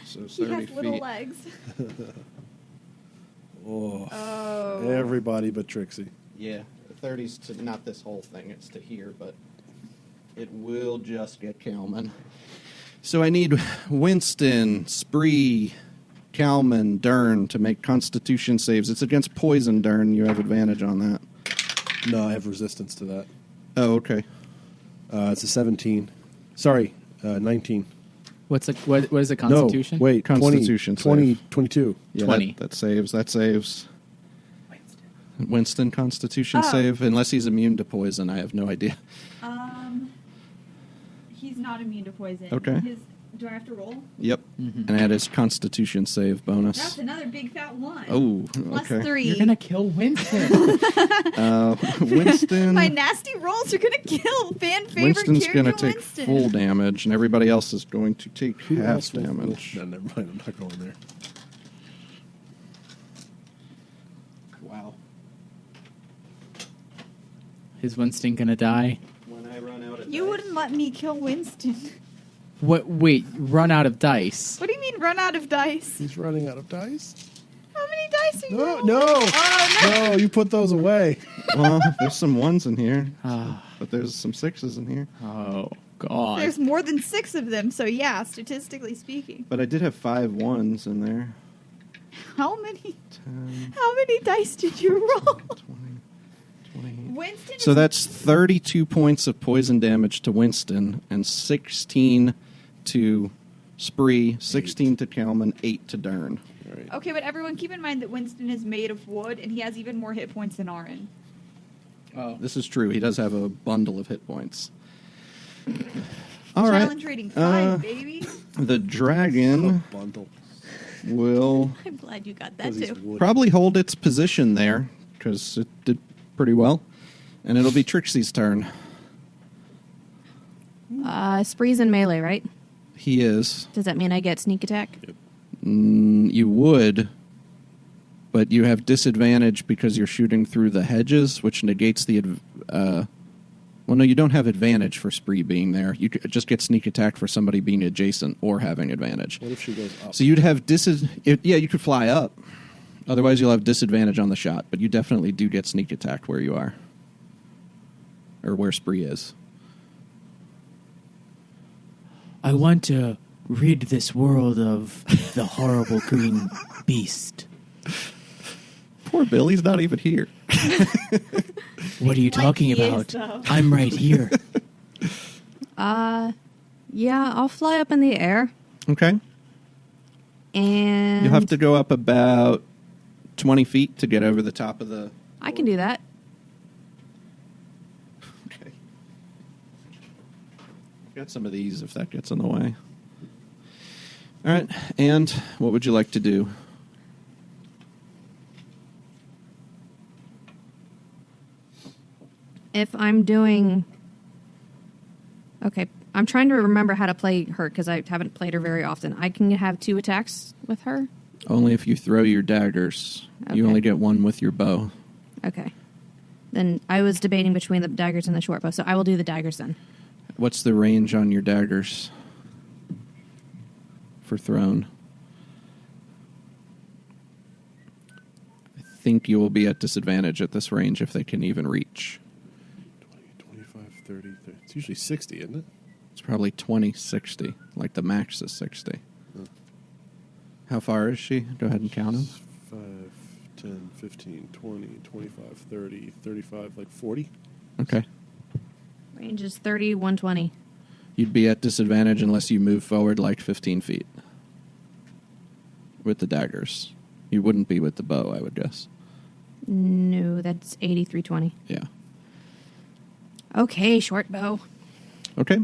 S2: So
S3: He
S2: 30
S3: has little
S2: feet.
S3: legs.
S4: Oh. Everybody but Trixie.
S2: Yeah, 30's to not this whole thing. It's to here, but it will just get Calman. So I need Winston, Spree, Calman, Dern to make Constitution saves. It's against poison, Dern. You have advantage on that.
S4: No, I have resistance to that.
S2: Oh, okay.
S4: It's a 17. Sorry, 19.
S5: What is a Constitution?
S4: No, wait,
S2: Constitution
S4: 20,
S2: save.
S4: 22.
S2: Yeah,
S5: 20.
S2: That saves. That saves. Winston Constitution
S3: Oh.
S2: save. Unless he's immune to poison, I have no idea.
S3: He's not immune to poison.
S2: Okay.
S3: Do I have to roll?
S2: Yep. And add his Constitution save bonus.
S3: That's another big fat one.
S2: Oh,
S3: Plus
S2: okay.
S3: 3.
S5: You're gonna kill Winston.
S2: Winston.
S3: My nasty rolls are gonna kill fan favorite
S2: Winston's
S3: character
S2: going to take
S3: Winston.
S2: full damage, and everybody else is going to take
S4: Who
S2: half
S4: else will-
S2: damage.
S4: No, never mind. I'm not going there.
S2: Wow.
S5: Is Winston gonna die?
S2: When I run out of
S3: You wouldn't let me kill Winston.
S5: What? Wait, run out of dice.
S3: What do you mean run out of dice?
S4: He's running out of dice.
S3: How many dice are you
S4: No,
S3: rolling?
S4: no.
S3: Oh, no.
S4: No, you put those away.
S2: Well, there's some 1s in here,
S5: Ah,
S2: but there's some 6s in here.
S5: oh God.
S3: There's more than 6 of them, so yeah, statistically speaking.
S2: But I did have 5 1s in there.
S3: How many
S2: 10,
S3: dice did you roll?
S2: 20, 28.
S3: Winston
S2: So
S3: is
S2: that's 32 points of poison damage to Winston, and 16 to Spree, 16 to Calman, 8 to Dern.
S4: All right.
S3: Okay, but everyone keep in mind that Winston is made of wood, and he has even more hit points than Ahrin.
S5: Oh.
S2: This is true. He does have a bundle of hit points. All right.
S3: Challenge rating 5, baby.
S2: The dragon
S4: Bundle.
S2: will
S3: I'm glad you got that
S4: 'Cause he's
S3: too.
S4: wood.
S2: probably hold its position there because it did pretty well. And it'll be Trixie's turn.
S1: Spree's in melee, right?
S2: He is.
S1: Does that mean I get sneak attack?
S2: You would, but you have disadvantage because you're shooting through the hedges, which negates the... well, no, you don't have advantage for Spree being there. You could just get sneak attack for somebody being adjacent or having advantage.
S4: What if she goes up?
S2: So you'd have yeah, you could fly up. Otherwise, you'll have disadvantage on the shot, but you definitely do get sneak attack where you are. Or where Spree is.
S5: I want to rid this world of the horrible green beast.
S2: Poor Billy's not even here.
S5: What are you talking
S3: he is,
S5: about?
S3: though.
S5: I'm right here.
S1: Yeah, I'll fly up in the air.
S2: Okay.
S1: And
S2: You'll have to go up about 20 feet to get over the top of the...
S1: I can do that.
S2: Okay. Got some of these if that gets in the way. All right. And what would you like to do?
S1: If I'm doing... Okay, I'm trying to remember how to play her because I haven't played her very often. I can have 2 attacks with her?
S2: Only if you throw your daggers. You
S1: Okay.
S2: only get 1 with your bow.
S1: Okay. Then I was debating between the daggers and the short bow, so I will do the daggers then.
S2: What's the range on your daggers for thrown? I think you will be at disadvantage at this range if they can even reach.
S4: 20, 25, 30, 30. It's usually 60, isn't it?
S2: It's probably 20, 60. Like the max is 60.
S4: Oh.
S2: How far is she? Go ahead and count them.
S4: 5, 10, 15, 20, 25, 30, 35, like 40.
S2: Okay.
S1: Range is 30, 120.
S2: You'd be at disadvantage unless you move forward like 15 feet. With the daggers. You wouldn't be with the bow, I would guess.
S1: No, that's 80, 320.
S2: Yeah.
S1: Okay, short bow.
S2: Okay.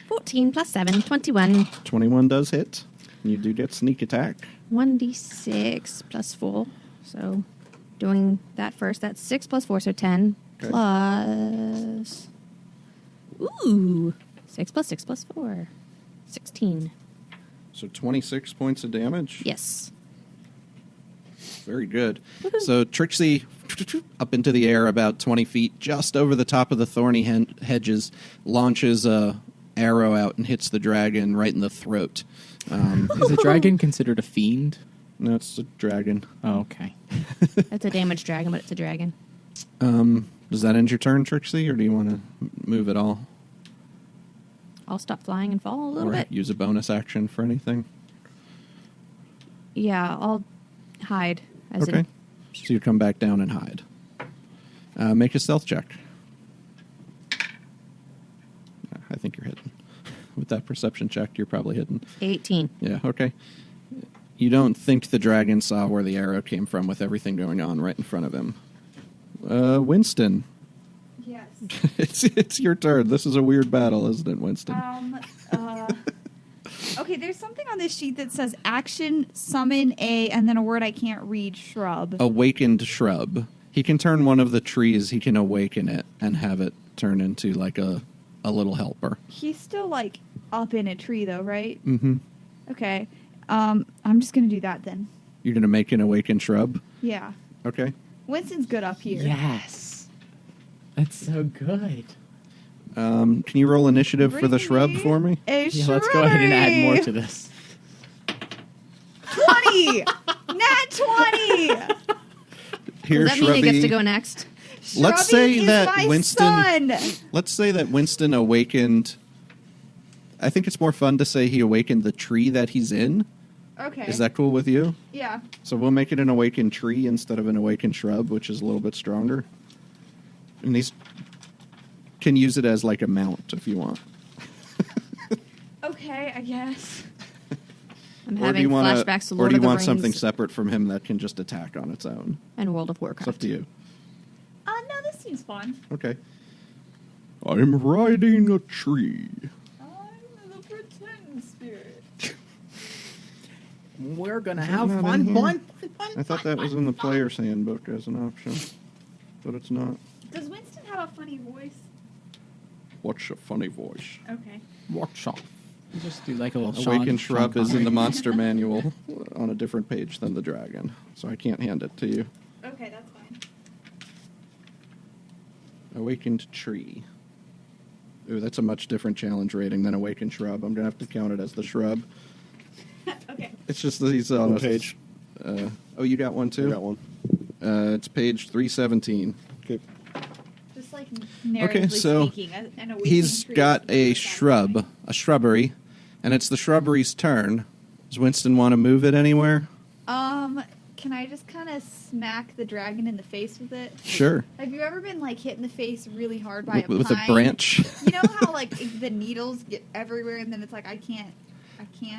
S1: 14 plus 7, 21.
S2: 21 does hit. You do get sneak attack.
S1: 1d6 plus 4. So doing that first, that's 6 plus 4, so 10.
S2: Okay.
S1: Plus... Ooh! 6 plus 6 plus 4. 16.
S2: So 26 points of damage.
S1: Yes.
S2: Very good.
S1: Woohoo.
S2: So Trixie up into the air about 20 feet, just over the top of the thorny hedges, launches a arrow out and hits the dragon right in the throat.
S5: Is a dragon considered a fiend?
S2: No, it's a dragon.
S5: Oh, okay.
S1: It's a damaged dragon, but it's a dragon.
S2: Does that end your turn, Trixie, or do you want to move at all?
S1: I'll stop flying and fall a little
S2: Or
S1: bit.
S2: use a bonus action for anything?
S1: Yeah, I'll hide. As
S2: Okay.
S1: in,
S2: So you come back down and hide. Make a stealth check. I think you're hidden. With that perception check, you're probably hidden.
S1: 18.
S2: Yeah, okay. You don't think the dragon saw where the arrow came from with everything going on right in front of him. Winston,
S3: Yes.
S2: it's your turn. This is a weird battle, isn't it, Winston?
S3: Okay, there's something on this sheet that says action, summon a, and then a word I can't read, shrub.
S2: Awakened shrub. He can turn one of the trees, he can awaken it and have it turn into like a little helper.
S3: He's still, like, up in a tree, though, right?
S2: Mm-hmm.
S3: Okay. I'm just going to do that, then.
S2: You're going to make an awakened shrub?
S3: Yeah.
S2: Okay.
S3: Winston's good up here.
S5: Yes. That's so good.
S2: Can you roll initiative for the
S3: Bring
S2: shrub
S3: me
S2: for me?
S3: A
S5: Yeah, let's go ahead and add more to
S3: shrubbery.
S5: this.
S3: 20! Nat 20!
S2: Here,
S1: Does that mean he gets to
S2: Shrubby.
S1: go next?
S2: Let's
S3: Shrubby
S2: say
S3: is
S2: that
S3: my
S2: Winston-
S3: son.
S2: Let's say that Winston awakened... I think it's more fun to say he awakened the tree that he's in.
S3: Okay.
S2: Is that cool with you?
S3: Yeah.
S2: So we'll make it an awakened tree instead of an awakened shrub, which is a little bit stronger. And these can use it as like a mount if you want.
S3: Okay, I guess.
S1: I'm
S2: Or do
S1: having
S2: you want
S1: flashbacks to
S2: or
S1: Lord
S2: do you
S1: of the
S2: want
S1: Rings
S2: something separate from him that can just attack on its own?
S1: and World of
S2: It's
S1: Warcraft.
S2: up to you.
S3: No, this seems fun.
S2: Okay. I'm riding a tree.
S3: I'm the pretend spirit.
S5: We're gonna
S2: Is
S5: have
S2: that not
S5: fun,
S2: in here?
S5: fun.
S2: I thought that was in the player's handbook as an option, but it's not.
S3: Does Winston have a fun funny voice?
S2: What's your funny voice?
S3: Okay.
S5: Watch off. Just do like a little Sean.
S2: Awaken Shrub
S5: Sean
S2: is in the
S5: Connery.
S2: monster manual on a different page than the dragon, so I can't hand it to you.
S3: Okay, that's fine.
S2: Awakened Tree. Ooh, that's a much different challenge rating than Awakened Shrub. I'm going to have to count it as the Shrub.
S3: Okay.
S2: It's just that he's on
S4: What
S2: a
S4: page?
S2: Oh, you got one too?
S4: I got one.
S2: It's page 317.
S4: Okay.
S3: Just like narratively
S2: so
S3: speaking, an awakened
S2: He's
S3: tree
S2: got
S3: is
S2: a
S3: really
S2: shrub, a shrubbery, and it's the shrubbery's turn. Does Winston want to move it anywhere?
S3: Can I just kind of smack the dragon in the face with it?
S2: Sure.
S3: Have you ever been like hit in the face really hard by
S2: With
S3: a
S2: a
S3: pine?
S2: branch.
S3: You know how like the needles get everywhere, and then it's like I can't.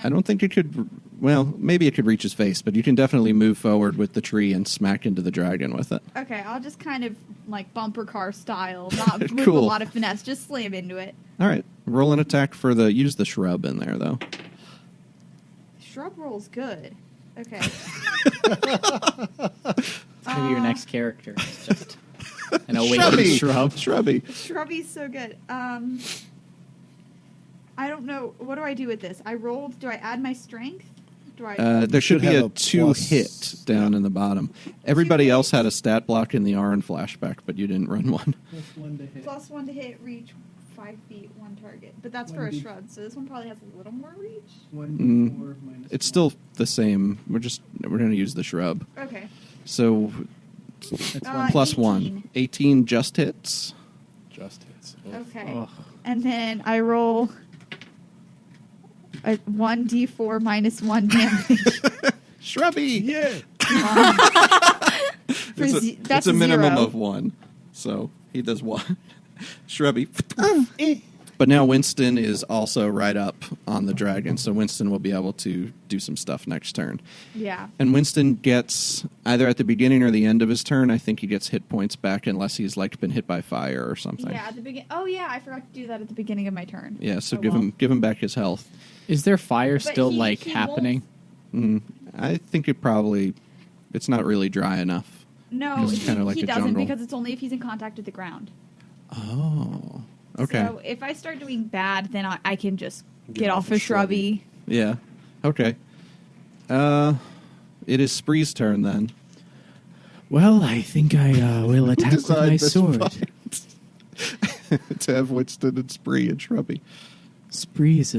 S2: I don't think it could. Well, maybe it could reach his face, but you can definitely move forward with the tree and smack into the dragon with it.
S3: Okay, I'll just kind of like bumper car style, not with a
S2: Cool.
S3: lot of finesse, just slam into it.
S2: All right. Roll an attack for the. Use the shrub in there, though.
S3: Shrub roll's good. Okay.
S5: Maybe your next character is just an
S2: Shrubby.
S5: awakened shrub.
S2: Shrubby.
S3: Shrubby's so good. I don't know. What do I do with this? I rolled. Do I add my strength? Do I?
S2: There should
S4: Should
S2: be
S4: have
S2: a
S4: a
S2: 2
S4: plus.
S2: hit down in the bottom. Everybody else had a stat block in the Ahrin flashback, but you didn't run one.
S3: Plus 1 to hit, reach 5 feet, 1 target. But that's for a shrub, so this one probably has a little more reach.
S2: It's still the same. We're going to use the shrub.
S3: Okay.
S2: So
S5: It's
S2: plus
S3: 18.
S2: 1. 18 just hits.
S4: Just hits.
S3: Okay.
S5: Ugh.
S3: And then I roll a 1d4 minus 1 damage.
S2: Shrubby.
S4: Yeah.
S2: It's
S3: That's
S2: a minimum
S3: 0.
S2: of 1. So he does 1. Shrubby. But now Winston is also right up on the dragon, so Winston will be able to do some stuff next turn.
S3: Yeah.
S2: And Winston gets, either at the beginning or the end of his turn, I think he gets hit points back unless he's like been hit by fire or something.
S3: Yeah, at the begin. Oh yeah, I forgot to do that at the beginning of my turn.
S2: Yeah, so
S3: Oh,
S2: give him back his health.
S5: Is there fire
S3: But
S5: still
S3: he
S5: happening?
S2: I think it's not really dry enough.
S3: No,
S2: It's
S3: he,
S2: kinda like
S3: he
S2: a
S3: doesn't
S2: jungle.
S3: because it's only if he's in contact with the ground.
S2: Oh, okay.
S3: So if I start doing bad, then I can just
S4: Get
S3: get
S4: off
S3: off
S4: of
S3: of Shrubby.
S2: Yeah, okay. It is Spree's turn then.
S5: Well, I think I will attack with
S2: Decide
S5: my
S2: this
S5: sword.
S2: fight. To have Winston and Spree and Shrubby.
S5: Spree is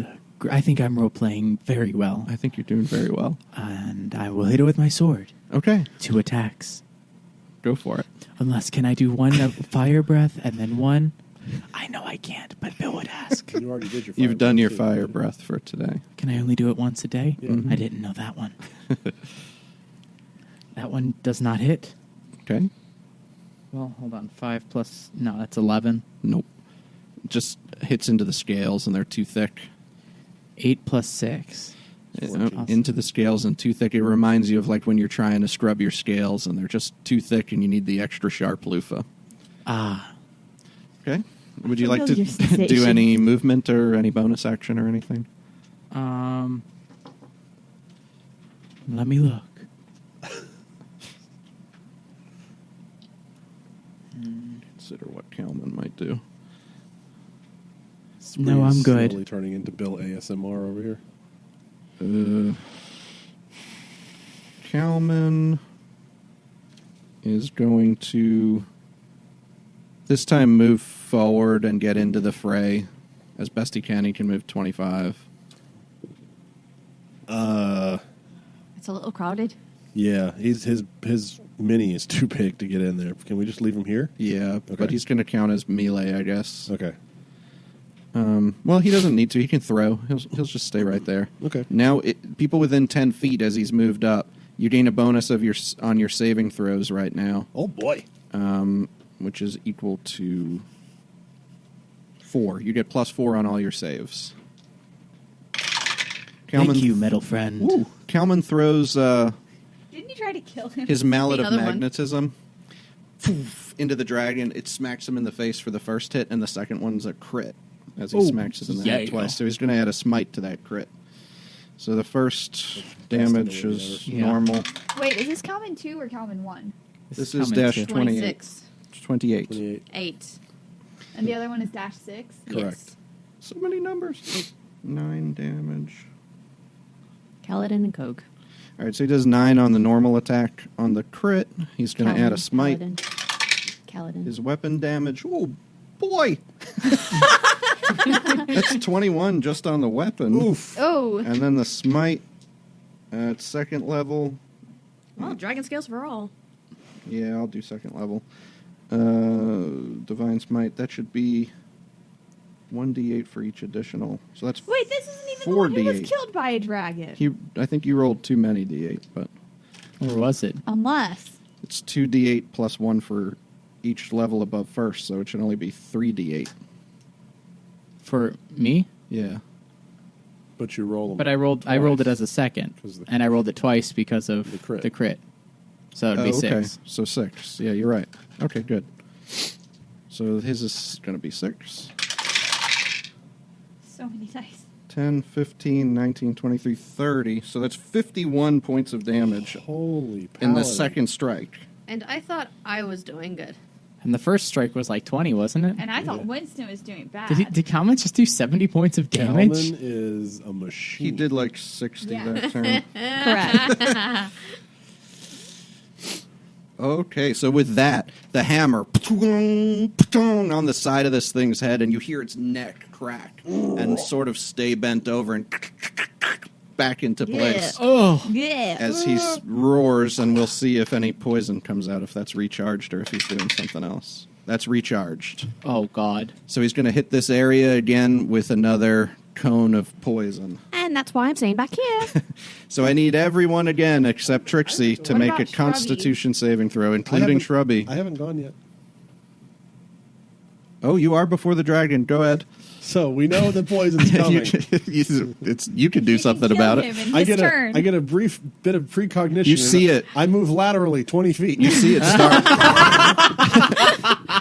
S5: I think I'm role playing very well,
S2: I think you're doing very well.
S5: and I will hit it with my sword.
S2: Okay,
S5: 2 attacks.
S2: go for it.
S5: Unless, can I do 1 of fire breath and then 1? I know I can't, but Bill would ask.
S4: You already did your.
S2: You've done your
S4: too.
S2: fire breath for today.
S5: Can I only do it once a day?
S4: Yeah.
S5: I didn't know that one. That one does not hit.
S2: Okay.
S5: Well, hold on. 5 plus... No, that's 11.
S2: Nope. Just hits into the scales and they're too thick.
S5: 8 plus 6.
S2: Into the scales and too thick. It reminds you of like when you're trying to scrub your scales and they're just too thick and you need the extra sharp loofah.
S5: Ah.
S2: Okay. Would you like to
S3: Familiar
S2: do
S3: sensation.
S2: any movement or any bonus action or anything?
S5: Let me look.
S2: Consider what Kalman might do.
S5: No, I'm good.
S4: Slowly turning into Bill ASMR over here.
S2: Kalman is going to this time move forward and get into the fray as best he can. He can move 25.
S3: It's a little crowded.
S4: Yeah, his mini is too big to get in there. Can we just leave him here?
S2: Yeah,
S4: Okay.
S2: but he's going to count as melee, I guess.
S4: Okay.
S2: Well, he doesn't need to. He can throw. He'll just stay right there.
S4: Okay.
S2: Now, people within 10 feet as he's moved up, you gain a bonus of on your saving throws right now,
S4: Oh boy.
S2: which is equal to 4. You get +4 on all your saves.
S5: Thank you, metal friend.
S2: Woo. Kalman throws
S3: Didn't you try to kill him?
S2: his mallet of
S3: Another one.
S2: magnetism into the dragon. It smacks him in the face for the first hit, and the second one's a crit as he
S5: Oh,
S2: smacks it in the head
S5: yeah.
S2: twice. So he's going to add a smite to that crit. So the first damage
S4: Destiny,
S2: is
S5: whatever. Yeah.
S2: normal.
S3: Wait, is this Calvin 2 or Calvin 1?
S2: This is
S5: coming
S2: dash
S5: to-
S2: 28. 28.
S4: 28.
S3: 8. And the other one is -6?
S4: Correct.
S1: Yes.
S2: So many numbers. 9 damage.
S1: Kaladin and Kogue.
S2: All right, so he does 9 on the normal attack. On the crit, he's going to add a smite.
S1: Kaladin.
S2: His weapon damage. Oh, boy! That's 21 just on the weapon.
S4: Oof.
S3: Oh.
S2: And then the smite at second level.
S1: Well, dragon scales for all.
S2: Yeah, I'll do second level. Divine smite. That should be 1d8 for each additional. So that's
S3: Wait, this isn't even the one who was
S2: 4d8.
S3: killed by a dragon.
S2: I think you rolled too many d8, but
S5: Or was it?
S3: Unless.
S2: it's 2d8 plus 1 for each level above first, so it should only be 3d8.
S5: For me?
S2: Yeah.
S4: But you roll them.
S5: But I rolled it as a second.
S4: 'Cause the-
S5: And I rolled it twice because of
S4: The crit.
S5: So it'd be
S2: okay.
S5: 6.
S2: So 6. Yeah, you're right. Okay, good. So his is going to be 6.
S3: So many dice.
S2: 10, 15, 19, 23, 30. So that's 51 points of damage
S4: Holy
S2: in the
S4: paladin.
S2: second strike.
S1: And I thought I was doing good.
S5: And the first strike was like 20, wasn't it?
S3: And I thought
S4: Yeah.
S3: Winston was doing bad.
S5: Did Kalman just do 70 points of damage?
S4: Kalman is a machine.
S2: He did like 60
S3: Yeah.
S2: that turn.
S3: Correct.
S2: Okay, so with that, the hammer on the side of this thing's head, and you hear its neck crack and sort of stay bent over and back into place
S5: Oh,
S3: Yeah.
S2: as he roars, and we'll see if any poison comes out, if that's recharged or if he's doing something else. That's recharged.
S5: oh God.
S2: So he's going to hit this area again with another cone of poison.
S1: And that's why I'm staying back here.
S2: So I need everyone again except Trixie to
S3: What
S2: make
S3: about
S2: a
S3: Shrubby?
S2: Constitution saving throw,
S4: I
S2: including
S4: haven't-
S2: Shrubby.
S4: I haven't gone yet.
S2: Oh, you are before the dragon. Go ahead.
S4: So we know the poison's coming.
S2: you can do something about it.
S4: I get a brief bit of precognition.
S2: You see it.
S4: I move laterally 20 feet.
S2: You see it start.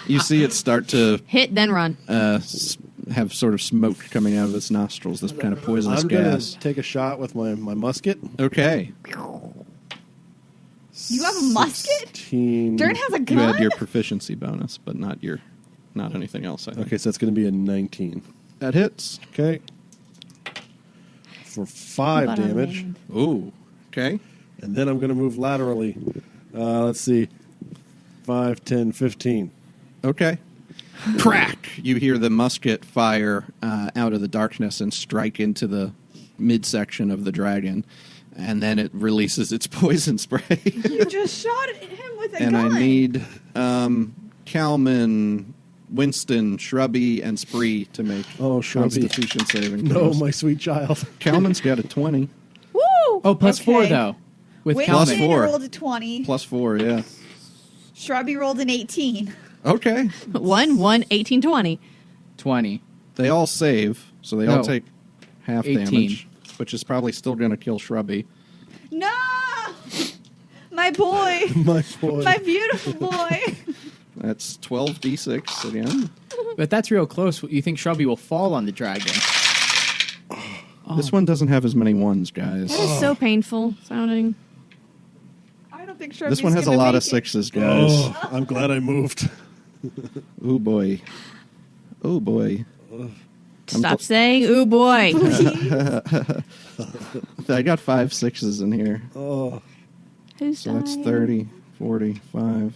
S2: You see it start to
S1: Hit, then run.
S2: have sort of smoke coming out of its nostrils. This kind of poisonous
S4: I'm gonna
S2: gas.
S4: take a shot with my musket.
S2: Okay,
S3: You have a musket?
S4: 16.
S3: Dern has a
S2: you
S3: gun?
S2: had your proficiency bonus, but not anything else. I think.
S4: Okay, so that's going to be a 19.
S2: That hits.
S4: Okay. For 5
S1: But on
S4: damage.
S1: land.
S2: Ooh. Okay.
S4: And then I'm going to move laterally. Let's see. 5, 10, 15.
S2: Okay. Crack! You hear the musket fire out of the darkness and strike into the midsection of the dragon, and then it releases its poison spray.
S3: You just shot at him with a
S2: And
S3: gun.
S2: I need Kalman, Winston, Shrubby, and Spree to make
S4: Oh, Shrubby.
S2: Constitution saving
S4: No,
S2: throws.
S4: my sweet child.
S2: Kalman's got a 20.
S3: Woo!
S5: Oh, plus 4
S3: Okay.
S5: though. With
S3: Winston
S2: Plus
S5: Kalman.
S2: 4.
S3: rolled a 20.
S2: Plus 4, yeah.
S3: Shrubby rolled an 18.
S2: Okay.
S1: 1, 18, 20.
S5: 20.
S2: They all save, so they all
S5: No.
S2: take half
S5: 18.
S2: damage, which is probably still going to kill Shrubby.
S3: No! My boy.
S4: My boy.
S3: My beautiful boy.
S2: That's 12d6 again.
S5: But that's real close. You think Shrubby will fall on the dragon?
S2: This one doesn't have as many ones, guys.
S1: That is so painful sounding.
S3: I don't think Shrubby's
S2: This one has a
S3: gonna
S2: lot
S3: make
S2: of
S3: it.
S2: 6s, guys.
S4: Oh, I'm glad I moved.
S2: Oh boy. Oh boy.
S1: Stop saying, ooh boy.
S2: I got 5 6s in here.
S4: Oh,
S1: Who's
S2: So that's
S1: dying?
S2: 30, 45.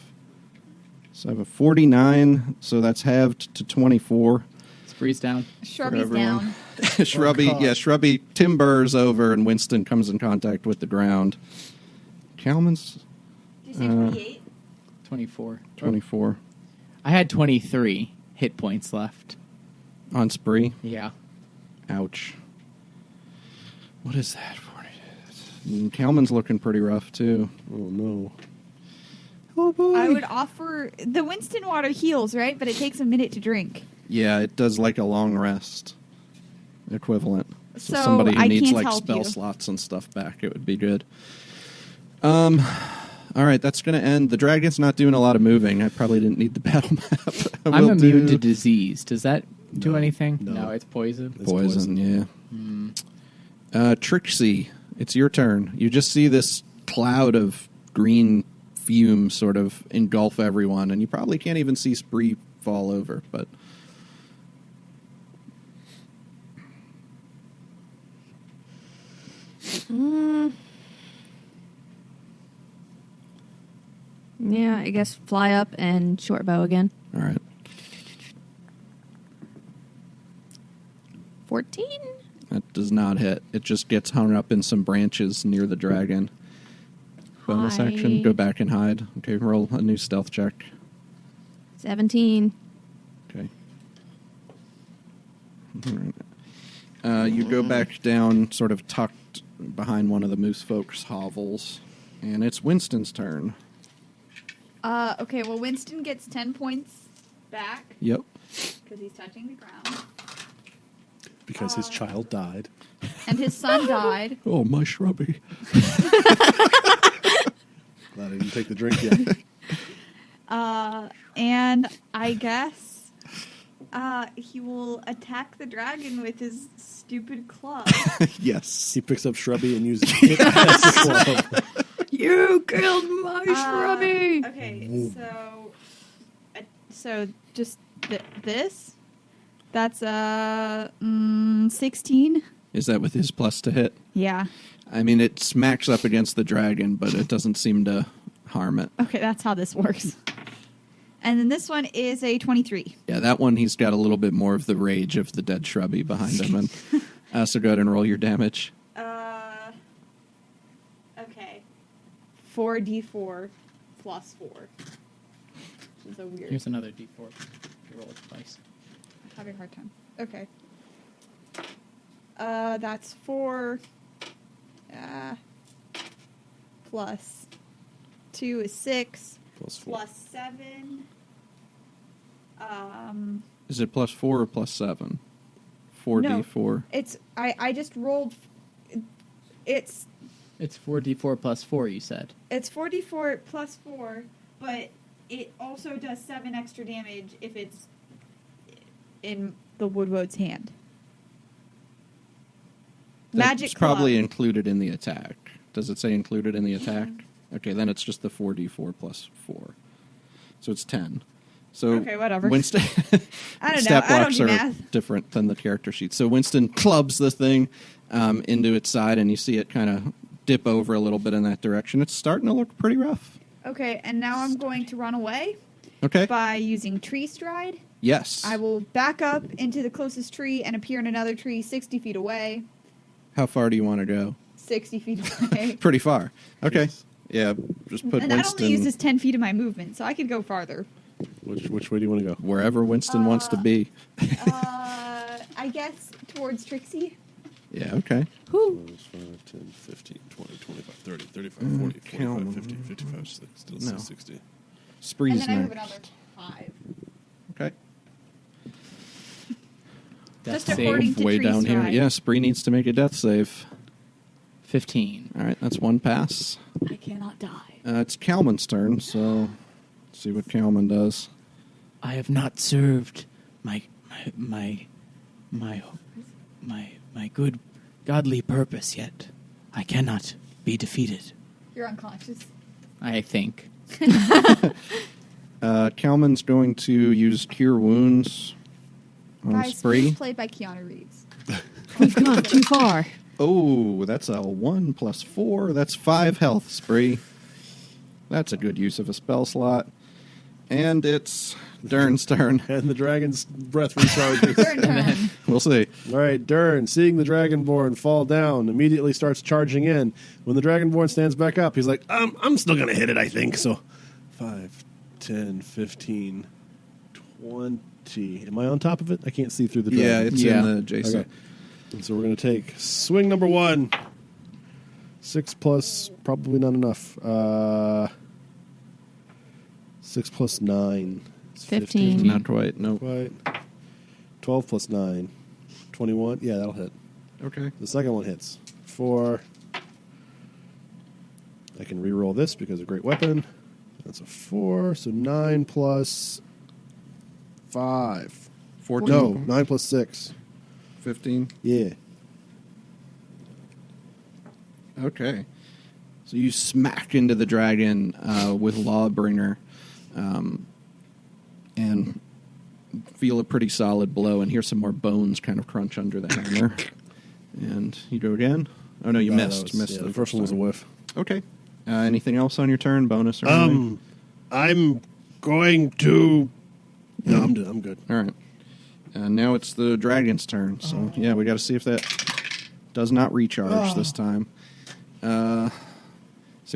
S2: So I have a 49, so that's halved to 24.
S5: Spree's down.
S3: Shrubby's
S2: everyone.
S3: down.
S2: Shrubby,
S4: God.
S2: yeah, Shrubby timbers over and Winston comes in contact with the ground. Kalman's
S3: Did you say 28?
S5: 24.
S2: 24
S5: I had 23 hit points left.
S2: on Spree.
S5: Yeah.
S2: Ouch. What is that? 40. Kalman's looking pretty rough, too.
S4: oh no.
S2: Oh, boy.
S3: I would offer the Winston water heals, right? But it takes a minute to drink.
S2: Yeah, it does like a long rest equivalent. So
S3: So,
S2: somebody who
S3: I
S2: needs
S3: can't
S2: like
S3: help
S2: spell
S3: you.
S2: slots and stuff back, it would be good. All right, that's going to end. The dragon's not doing a lot of moving. I probably didn't need the battle map.
S5: I'm
S2: We'll
S5: immune
S2: do
S5: to disease. Does that do
S4: No.
S5: anything?
S4: No.
S5: It's poison.
S4: It's
S2: poison. Yeah. Trixie, it's your turn. You just see this cloud of green fume sort of engulf everyone, and you probably can't even see Spree fall over, but
S1: Yeah, I guess fly up and short bow again.
S2: All right.
S1: 14?
S2: That does not hit. It just gets hung up in some branches near the dragon. Bonus action,
S1: Hide.
S2: go back and hide. Okay, roll a new stealth check.
S1: 17.
S2: Okay. All right. You go back down, sort of tucked behind one of the moose folks' hovels, and it's Winston's turn.
S3: Okay, well, Winston gets 10 points back
S2: Yep.
S3: because he's touching the ground.
S4: Because his child died.
S3: And his son died.
S2: Oh, my shrubby.
S4: Glad I didn't take the drink yet.
S3: And I guess he will attack the dragon with his stupid club.
S2: Yes.
S4: He picks up Shrubby and uses it as a club.
S1: You killed my shrubby!
S3: Okay, so just this. That's 16.
S2: Is that with his plus to hit?
S3: Yeah.
S2: I mean, it smacks up against the dragon, but it doesn't seem to harm it.
S3: Okay, that's how this works. And then this one is a 23.
S2: Yeah, that one, he's got a little bit more of the rage of the dead shrubby behind him. And so go ahead and roll your damage.
S3: Okay. 4d4 plus 4. Which is a weird.
S5: Here's another D4. You roll it twice.
S3: I'm having a hard time. Okay. That's 4. Plus 2 is 6.
S4: Plus 4.
S3: Plus 7.
S2: Is it plus 4 or plus 7? 4d4.
S3: It's I just rolled. It's
S5: 4D4 plus 4, you said.
S3: It's 4d4 plus 4, but it also does 7 extra damage if it's in the Woodwode's hand. Magic
S2: It's probably
S3: club.
S2: included in the attack. Does it say included in the attack? Okay, then it's just the 4d4 plus 4. So it's 10. So
S3: Okay, whatever.
S2: Winston,
S3: I don't know.
S2: stat
S3: I don't
S2: blocks
S3: do
S2: are
S3: math.
S2: different than the character sheet. So Winston clubs the thing into its side, and you see it kind of dip over a little bit in that direction. It's starting to look pretty rough.
S3: Okay, and now I'm going to run away
S2: Okay.
S3: by using tree stride.
S2: Yes.
S3: I will back up into the closest tree and appear in another tree 60 feet away.
S2: How far do you want to go?
S3: 60 feet away.
S2: Pretty far. Okay. Yeah, just put
S3: And that
S2: Winston
S3: only uses 10 feet of my movement, so I could go farther.
S4: Which way do you want to go?
S2: wherever Winston wants to be.
S3: I guess towards Trixie.
S2: Yeah, okay.
S3: 'Whew.
S4: 5, 10, 15, 20, 25, 30, 35, 40, 45, 50, 55, 60, still
S2: No.
S4: 60.
S3: And
S2: Spree's
S3: then I move
S2: next.
S3: another 5.
S2: Okay.
S5: Death
S3: Just
S5: save.
S3: according to
S2: Way
S3: tree
S2: down here.
S3: stride.
S2: Yeah, Spree needs to make a death save.
S5: 15.
S2: All right, that's one pass.
S3: I cannot die.
S2: It's Kalman's turn, so let's see what Kalman does.
S5: I have not served my good godly purpose yet. I cannot be defeated.
S3: You're unconscious.
S5: I think.
S2: Kalman's going to use Cure Wounds on
S3: Guys,
S2: Spree.
S3: please played by Keanu Reeves.
S1: We've gone too far.
S2: Oh, that's a 1 plus 4. That's 5 health, Spree. That's a good use of a spell slot. And it's Dern's turn.
S4: And the dragon's breath recharges.
S3: Your turn.
S2: We'll see.
S4: All right, Dern, seeing the Dragonborn fall down, immediately starts charging in. When the Dragonborn stands back up, he's like, I'm still going to hit it, I think. So 5, 10, 15, 20. Am I on top of it? I can't see through the dragon.
S2: Yeah, it's
S5: Yeah.
S2: in the adjacent.
S4: Okay. And so we're going to take swing number 1. 6 plus, probably not enough. 6 plus 9. It's
S1: 15.
S2: Not quite. No.
S4: Quite. 12 plus 9. 21. Yeah, that'll hit.
S2: Okay.
S4: The second one hits. 4. I can re-roll this because of great weapon. That's a 4. So 9 plus 5.
S2: 14.
S4: No, 9 plus 6.
S2: 15.
S4: Yeah.
S2: Okay. So you smack into the dragon with Lawbringer and feel a pretty solid blow and hear some more bones kind of crunch under the hammer. And you go again. Oh, no, you
S4: That
S2: missed.
S4: was-
S2: Missed
S4: yeah, the first one was a
S2: time.
S4: whiff.
S2: Okay. Anything else on your turn? Bonus or anything?
S4: I'm going to. No, I'm good.
S2: All right. Now it's the dragon's turn. So, yeah, we got to see if that does not recharge this time. So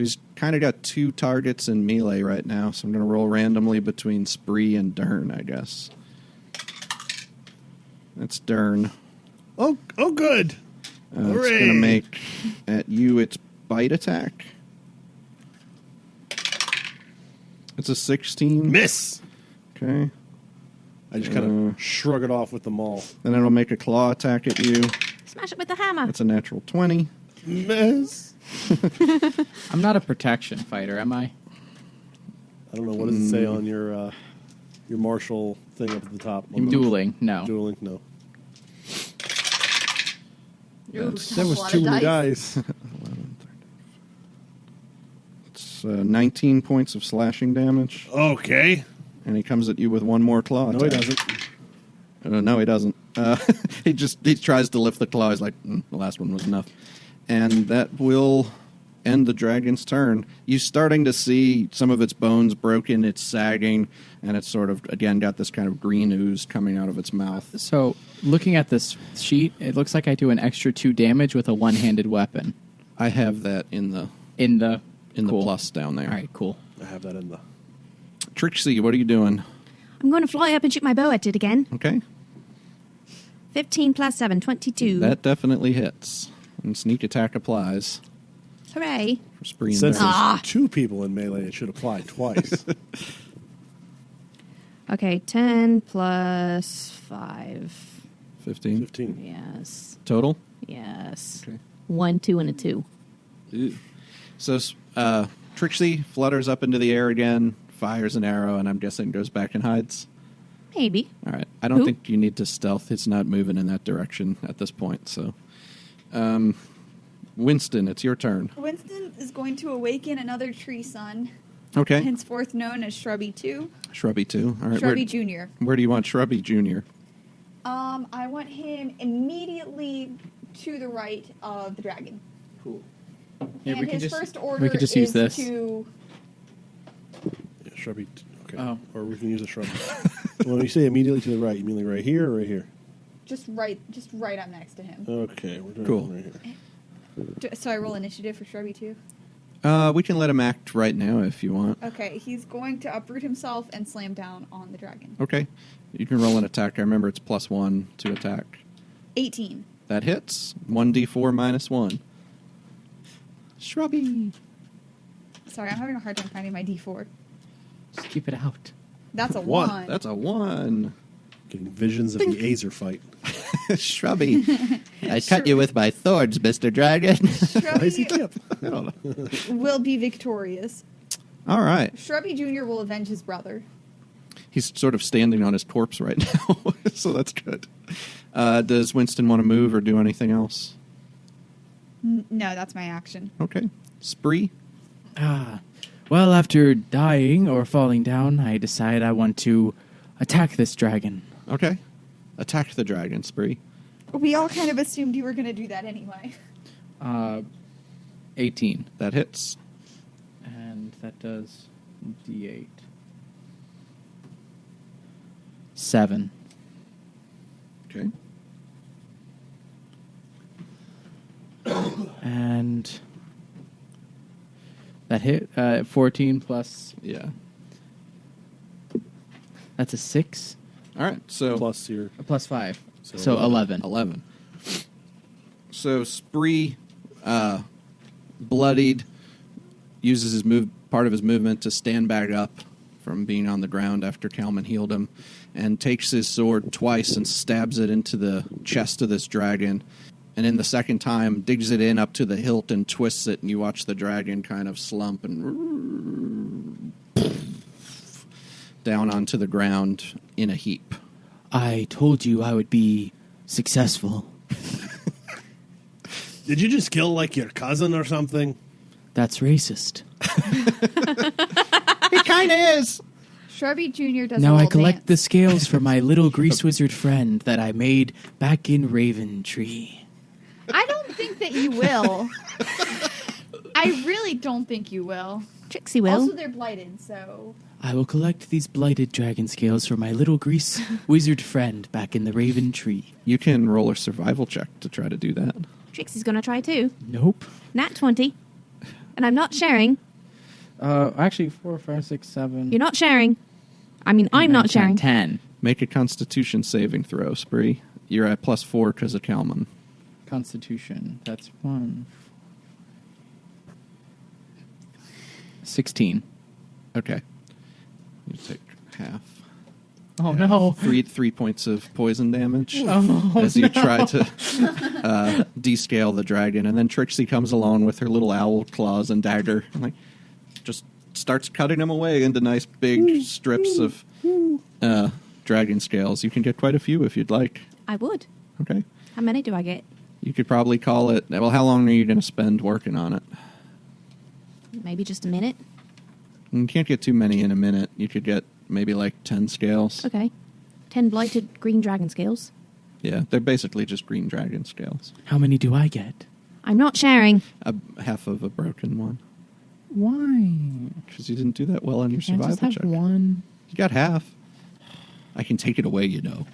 S2: he's kind of got 2 targets in melee right now. So I'm going to roll randomly between Spree and Dern, I guess. That's Dern.
S4: Oh, good.
S2: It's going to make at you its bite attack. It's a 16.
S4: Miss.
S2: Okay.
S4: I just kind of shrug it off with the maul.
S2: Then it'll make a claw attack at you.
S1: Smash it with the hammer.
S2: That's a natural 20.
S4: Miss.
S5: I'm not a protection fighter, am I?
S4: I don't know. What does it say on your martial thing up at the top?
S5: Dueling, no.
S4: Dueling, no.
S3: Ooh,
S4: That was too many dice.
S2: It's 19 points of slashing damage.
S4: Okay.
S2: And he comes at you with one more claw
S4: No, he
S2: attack.
S4: doesn't.
S2: No, he doesn't. He tries to lift the claw. He's like, the last one was enough. And that will end the dragon's turn. You're starting to see some of its bones broken. It's sagging, and it's sort of, again, got this kind of green ooze coming out of its mouth.
S5: So, looking at this sheet, it looks like I do an extra 2 damage with a one-handed weapon.
S2: I have that in the
S5: Cool.
S2: plus down there.
S5: All right, cool.
S4: I have that in the.
S2: Trixie, what are you doing?
S1: I'm going to fly up and shoot my bow at it again.
S2: Okay.
S1: 15 plus 7, 22.
S2: That definitely hits. And sneak attack applies
S1: Hooray.
S2: for Spree and
S4: Since
S2: Dern.
S4: there's 2 people in melee, it should apply twice.
S1: Okay, 10 plus 5.
S2: 15
S4: 15.
S1: Yes.
S2: total.
S1: Yes.
S2: Okay.
S1: 1, 2, and a 2.
S2: Ew. So Trixie flutters up into the air again, fires an arrow, and I'm guessing goes back and hides.
S1: Maybe.
S2: All right. I don't
S1: Who?
S2: think you need to stealth. It's not moving in that direction at this point. So, Winston, it's your turn.
S3: Winston is going to awaken another tree son,
S2: Okay.
S3: henceforth known as Shrubby 2.
S2: Shrubby 2. All right.
S3: Shrubby Jr.
S2: Where do you want Shrubby Jr.?
S3: I want him immediately to the right of the dragon.
S5: Cool.
S3: And his first order
S5: we could just
S3: is
S5: use this.
S3: to...
S4: Yeah, shrubby. Okay.
S5: Oh.
S4: Or we can use a shrub. When you say immediately to the right, you mean like right here or right here?
S3: Just right up next to him.
S4: Okay, we're doing
S2: Cool.
S4: right here.
S3: So I roll initiative for Shrubby 2?
S2: We can let him act right now if you want.
S3: Okay, he's going to uproot himself and slam down on the dragon.
S2: Okay. You can roll an attack. I remember it's +1 to attack.
S3: 18.
S2: That hits. 1d4 minus 1. Shrubby.
S3: Sorry, I'm having a hard time finding my D4.
S5: Just keep it out.
S3: That's a
S4: One.
S3: 1.
S2: That's a 1.
S4: Getting visions of the Azer fight.
S2: Shrubby. I cut you with my thorns, Mr. Dragon.
S4: Spicy
S3: Shrubby
S4: tip.
S2: I don't know.
S3: will be victorious.
S2: All right.
S3: Shrubby Jr. will avenge his brother.
S2: He's sort of standing on his corpse right now, so that's good. Does Winston want to move or do anything else?
S3: No, that's my action.
S2: Okay. Spree?
S5: Well, after dying or falling down, I decide I want to attack this dragon.
S2: Okay. Attack the dragon, Spree.
S3: We all kind of assumed you were going to do that anyway.
S5: 18.
S2: That hits.
S5: And that does D8. 7.
S2: Okay.
S5: And that hit 14 plus.
S2: Yeah.
S5: That's a 6.
S2: All right. So
S4: Plus your.
S5: Plus 5.
S4: So
S5: So 11.
S2: 11. So Spree, bloodied, uses his part of his movement to stand back up from being on the ground after Kalman healed him, and takes his sword twice and stabs it into the chest of this dragon. And in the second time, digs it in up to the hilt and twists it, and you watch the dragon kind of slump and down onto the ground in a heap.
S5: I told you I would be successful.
S4: Did you just kill like your cousin or something?
S5: That's racist.
S2: It kind of is.
S3: Shrubby Jr. does a
S5: Now I
S3: little
S5: collect the
S3: dance.
S5: scales for my little grease wizard friend that I made back in Raventree.
S3: I don't think think that you will. I really don't think you will.
S1: Trixie will.
S3: Also, they're blighted, so...
S6: I will collect these blighted dragon scales for my little grease wizard friend back in the Raventree.
S2: You can roll a survival check to try to do that.
S1: Trixie's gonna try too.
S6: Nope.
S1: Nat 20. And I'm not sharing.
S5: Actually, 4, 5, 6, 7.
S1: You're not sharing. I mean, I'm not sharing.
S5: 10.
S2: Make a Constitution saving throw, Spree. You're at +4 because of Kalman.
S5: Constitution. That's 1. 16.
S2: Okay. You take half.
S5: Oh, no.
S2: 3 points of poison damage
S5: Oh,
S2: as you try to descale the dragon. And then Trixie comes along with her little owl claws and dagger. And, like, just starts cutting them away into nice big strips of dragon scales. You can get quite a few if you'd like.
S1: I would.
S2: Okay.
S1: How many do I get?
S2: You could probably call it... Well, how long are you going to spend working on it?
S1: Maybe just a minute.
S2: You can't get too many in a minute. You could get maybe like 10 scales.
S1: Okay. 10 blighted green dragon scales.
S2: Yeah, they're basically just green dragon scales.
S6: How many do I get?
S1: I'm not sharing.
S2: Half of a broken one.
S5: Why?
S2: Because you didn't do that well on your
S5: Can't
S2: survival
S5: just have
S2: check.
S5: one.
S2: You got half. I can take it away, you know.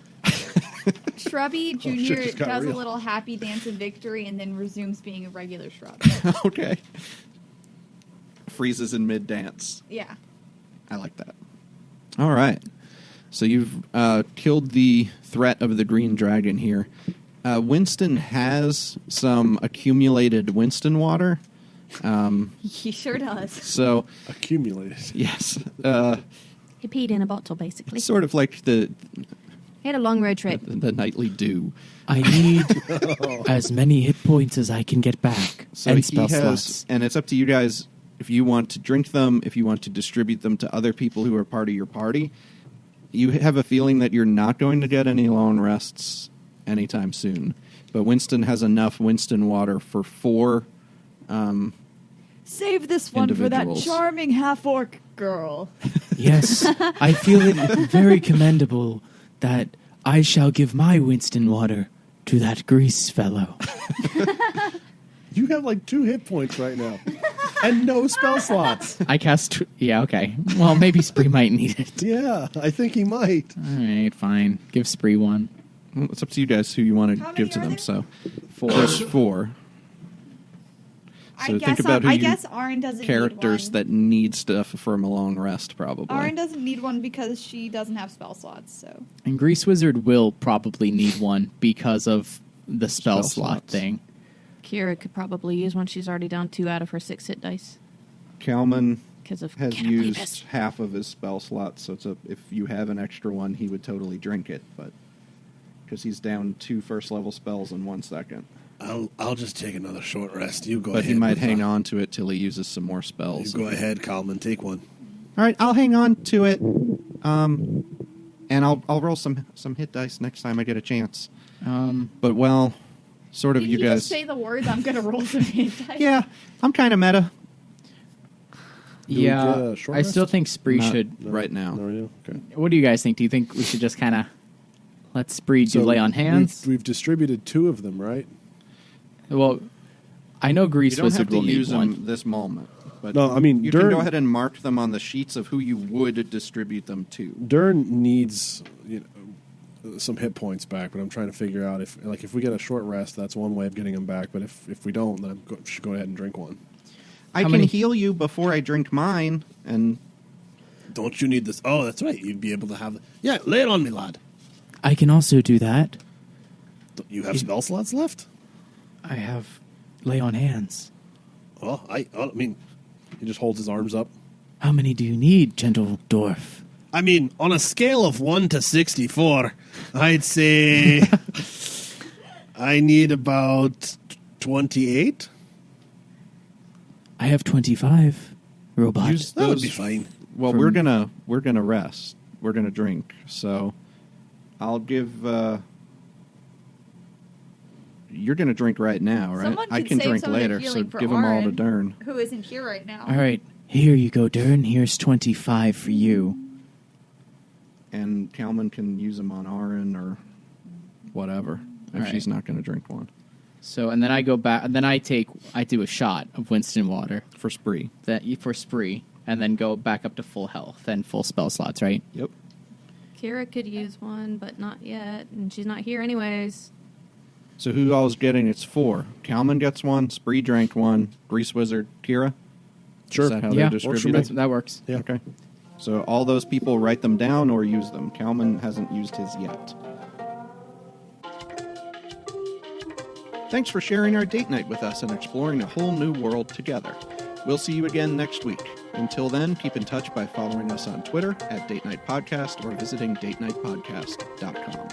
S3: Shrubby
S4: shit
S3: Jr.
S4: just got
S3: does
S4: real.
S3: a little happy dance of victory and then resumes being a regular shrub.
S2: Okay. Freezes in mid-dance.
S3: Yeah.
S2: I like that. All right. So you've killed the threat of the green dragon here. Winston has some accumulated Winston water.
S3: He sure does.
S2: So,
S4: Accumulated.
S2: yes.
S1: He peed in a bottle, basically.
S2: Sort of like the
S1: He had a long road trip.
S2: nightly dew.
S6: I need as many hit points as I can get back.
S2: So
S6: and
S2: he
S6: spell
S2: has,
S6: slots.
S2: and it's up to you guys if you want to drink them, if you want to distribute them to other people who are part of your party. You have a feeling that you're not going to get any long rests anytime soon. But Winston has enough Winston water for 4.
S3: Save this one for that
S2: Individuals.
S3: charming half-orc girl.
S6: Yes, I feel it very commendable that I shall give my Winston water to that grease fellow.
S4: You have like 2 hit points right now. And no spell slots.
S5: I cast... Yeah, okay. Well, maybe Spree might need it.
S4: Yeah, I think he might.
S5: All right, fine. Give Spree 1.
S2: Well, it's up to you guys who you want to
S3: How
S2: give
S3: many
S2: to
S3: are
S2: them.
S3: there?
S2: So
S5: 4.
S2: there's 4. So think about who
S3: I
S2: you
S3: guess Ahrin doesn't
S2: characters
S3: need one.
S2: that need stuff from a long rest, probably.
S3: Ahrin doesn't need one because she doesn't have spell slots, so...
S5: And Grease Wizard will probably need one because of the spell
S2: Spell
S5: slot
S2: slots.
S5: thing.
S1: Kira could probably use one. She's already down 2 out of her 6 hit dice.
S2: Kalman
S1: Because of
S2: has
S1: Can I believe
S2: used
S1: this?
S2: half of his spell slots, so if you have an extra one, he would totally drink it, but because he's down 2 first-level spells in 1 second.
S4: I'll just take another short rest. You go
S2: But
S4: ahead.
S2: he might
S4: with
S2: hang
S4: that.
S2: on to it till he uses some more spells.
S4: You go ahead, Kalman. Take one.
S2: All right, I'll hang on to it, and I'll roll some hit dice next time I get a chance. But well, sort of
S3: Did
S2: you
S3: he
S2: guys.
S3: just say the words, I'm going to roll some hit dice?
S2: Yeah, I'm kind of meta
S4: Do we
S5: Yeah,
S4: get a short
S5: I still
S4: rest?
S5: think Spree
S2: Not
S5: should...
S2: right now.
S4: No, you? Okay.
S5: What do you guys think? Do you think we should just kind of let Spree do
S4: So
S5: lay on hands?
S4: We've distributed 2 of them, right?
S5: Well, I know
S2: You
S5: Grease
S2: don't have
S5: Wizard
S2: to
S5: will need
S2: use them
S5: one.
S2: this moment. But
S4: No, I mean,
S2: you can
S4: during-
S2: go ahead and mark them on the sheets of who you would distribute them to.
S4: Dern needs some hit points back, but I'm trying to figure out if we get a short rest, that's one way of getting them back. But if we don't, then I should go ahead and drink one.
S2: I can
S5: many-
S2: heal you before I drink mine, and
S4: Don't you need this? Oh, that's right. You'd be able to have. Yeah, lay it on me, lad.
S6: I can also do that.
S4: You have spell slots left?
S6: I have lay on hands.
S4: Oh, I mean, he just holds his arms up.
S6: How many do you need, gentle dwarf?
S4: I mean, on a scale of 1 to 64, I'd say I need about 28.
S6: I have 25. Robot.
S2: use
S4: That would
S2: those.
S4: be fine.
S2: Well,
S5: From-
S2: we're gonna rest. We're gonna drink. So, I'll give. You're gonna drink right now, right?
S3: Someone
S2: I
S3: could
S2: can
S3: save
S2: drink
S3: some of the
S2: later. So
S3: healing for
S2: give them all to
S3: Ahrin.
S2: Dern.
S3: Who isn't here right now.
S6: All right. Here you go, Dern. Here's 25 for you.
S2: And Kalman can use them on Ahrin or whatever if
S5: All right.
S2: she's not going to drink one.
S5: So, and then I go back, and then I do a shot of Winston water
S2: For spree.
S5: for spree, and then go back up to full health and full spell slots, right?
S2: Yep.
S7: Kira could use one, but not yet, and she's not here anyways.
S2: So who all's getting its 4? Kalman gets 1, Spree drank 1, Grease Wizard, Kira?
S4: Sure.
S2: Is that how
S5: Yeah,
S2: they're
S4: works for
S2: distributed?
S4: me.
S5: That works.
S4: Yeah.
S2: Okay. So all those people write them down or use them. Kalman hasn't used his yet. Thanks for sharing our date night with us and exploring a whole new world together. We'll see you again next week. Until then, keep in touch by following us on Twitter @DateNightPodcast or visiting datenightpodcast.com.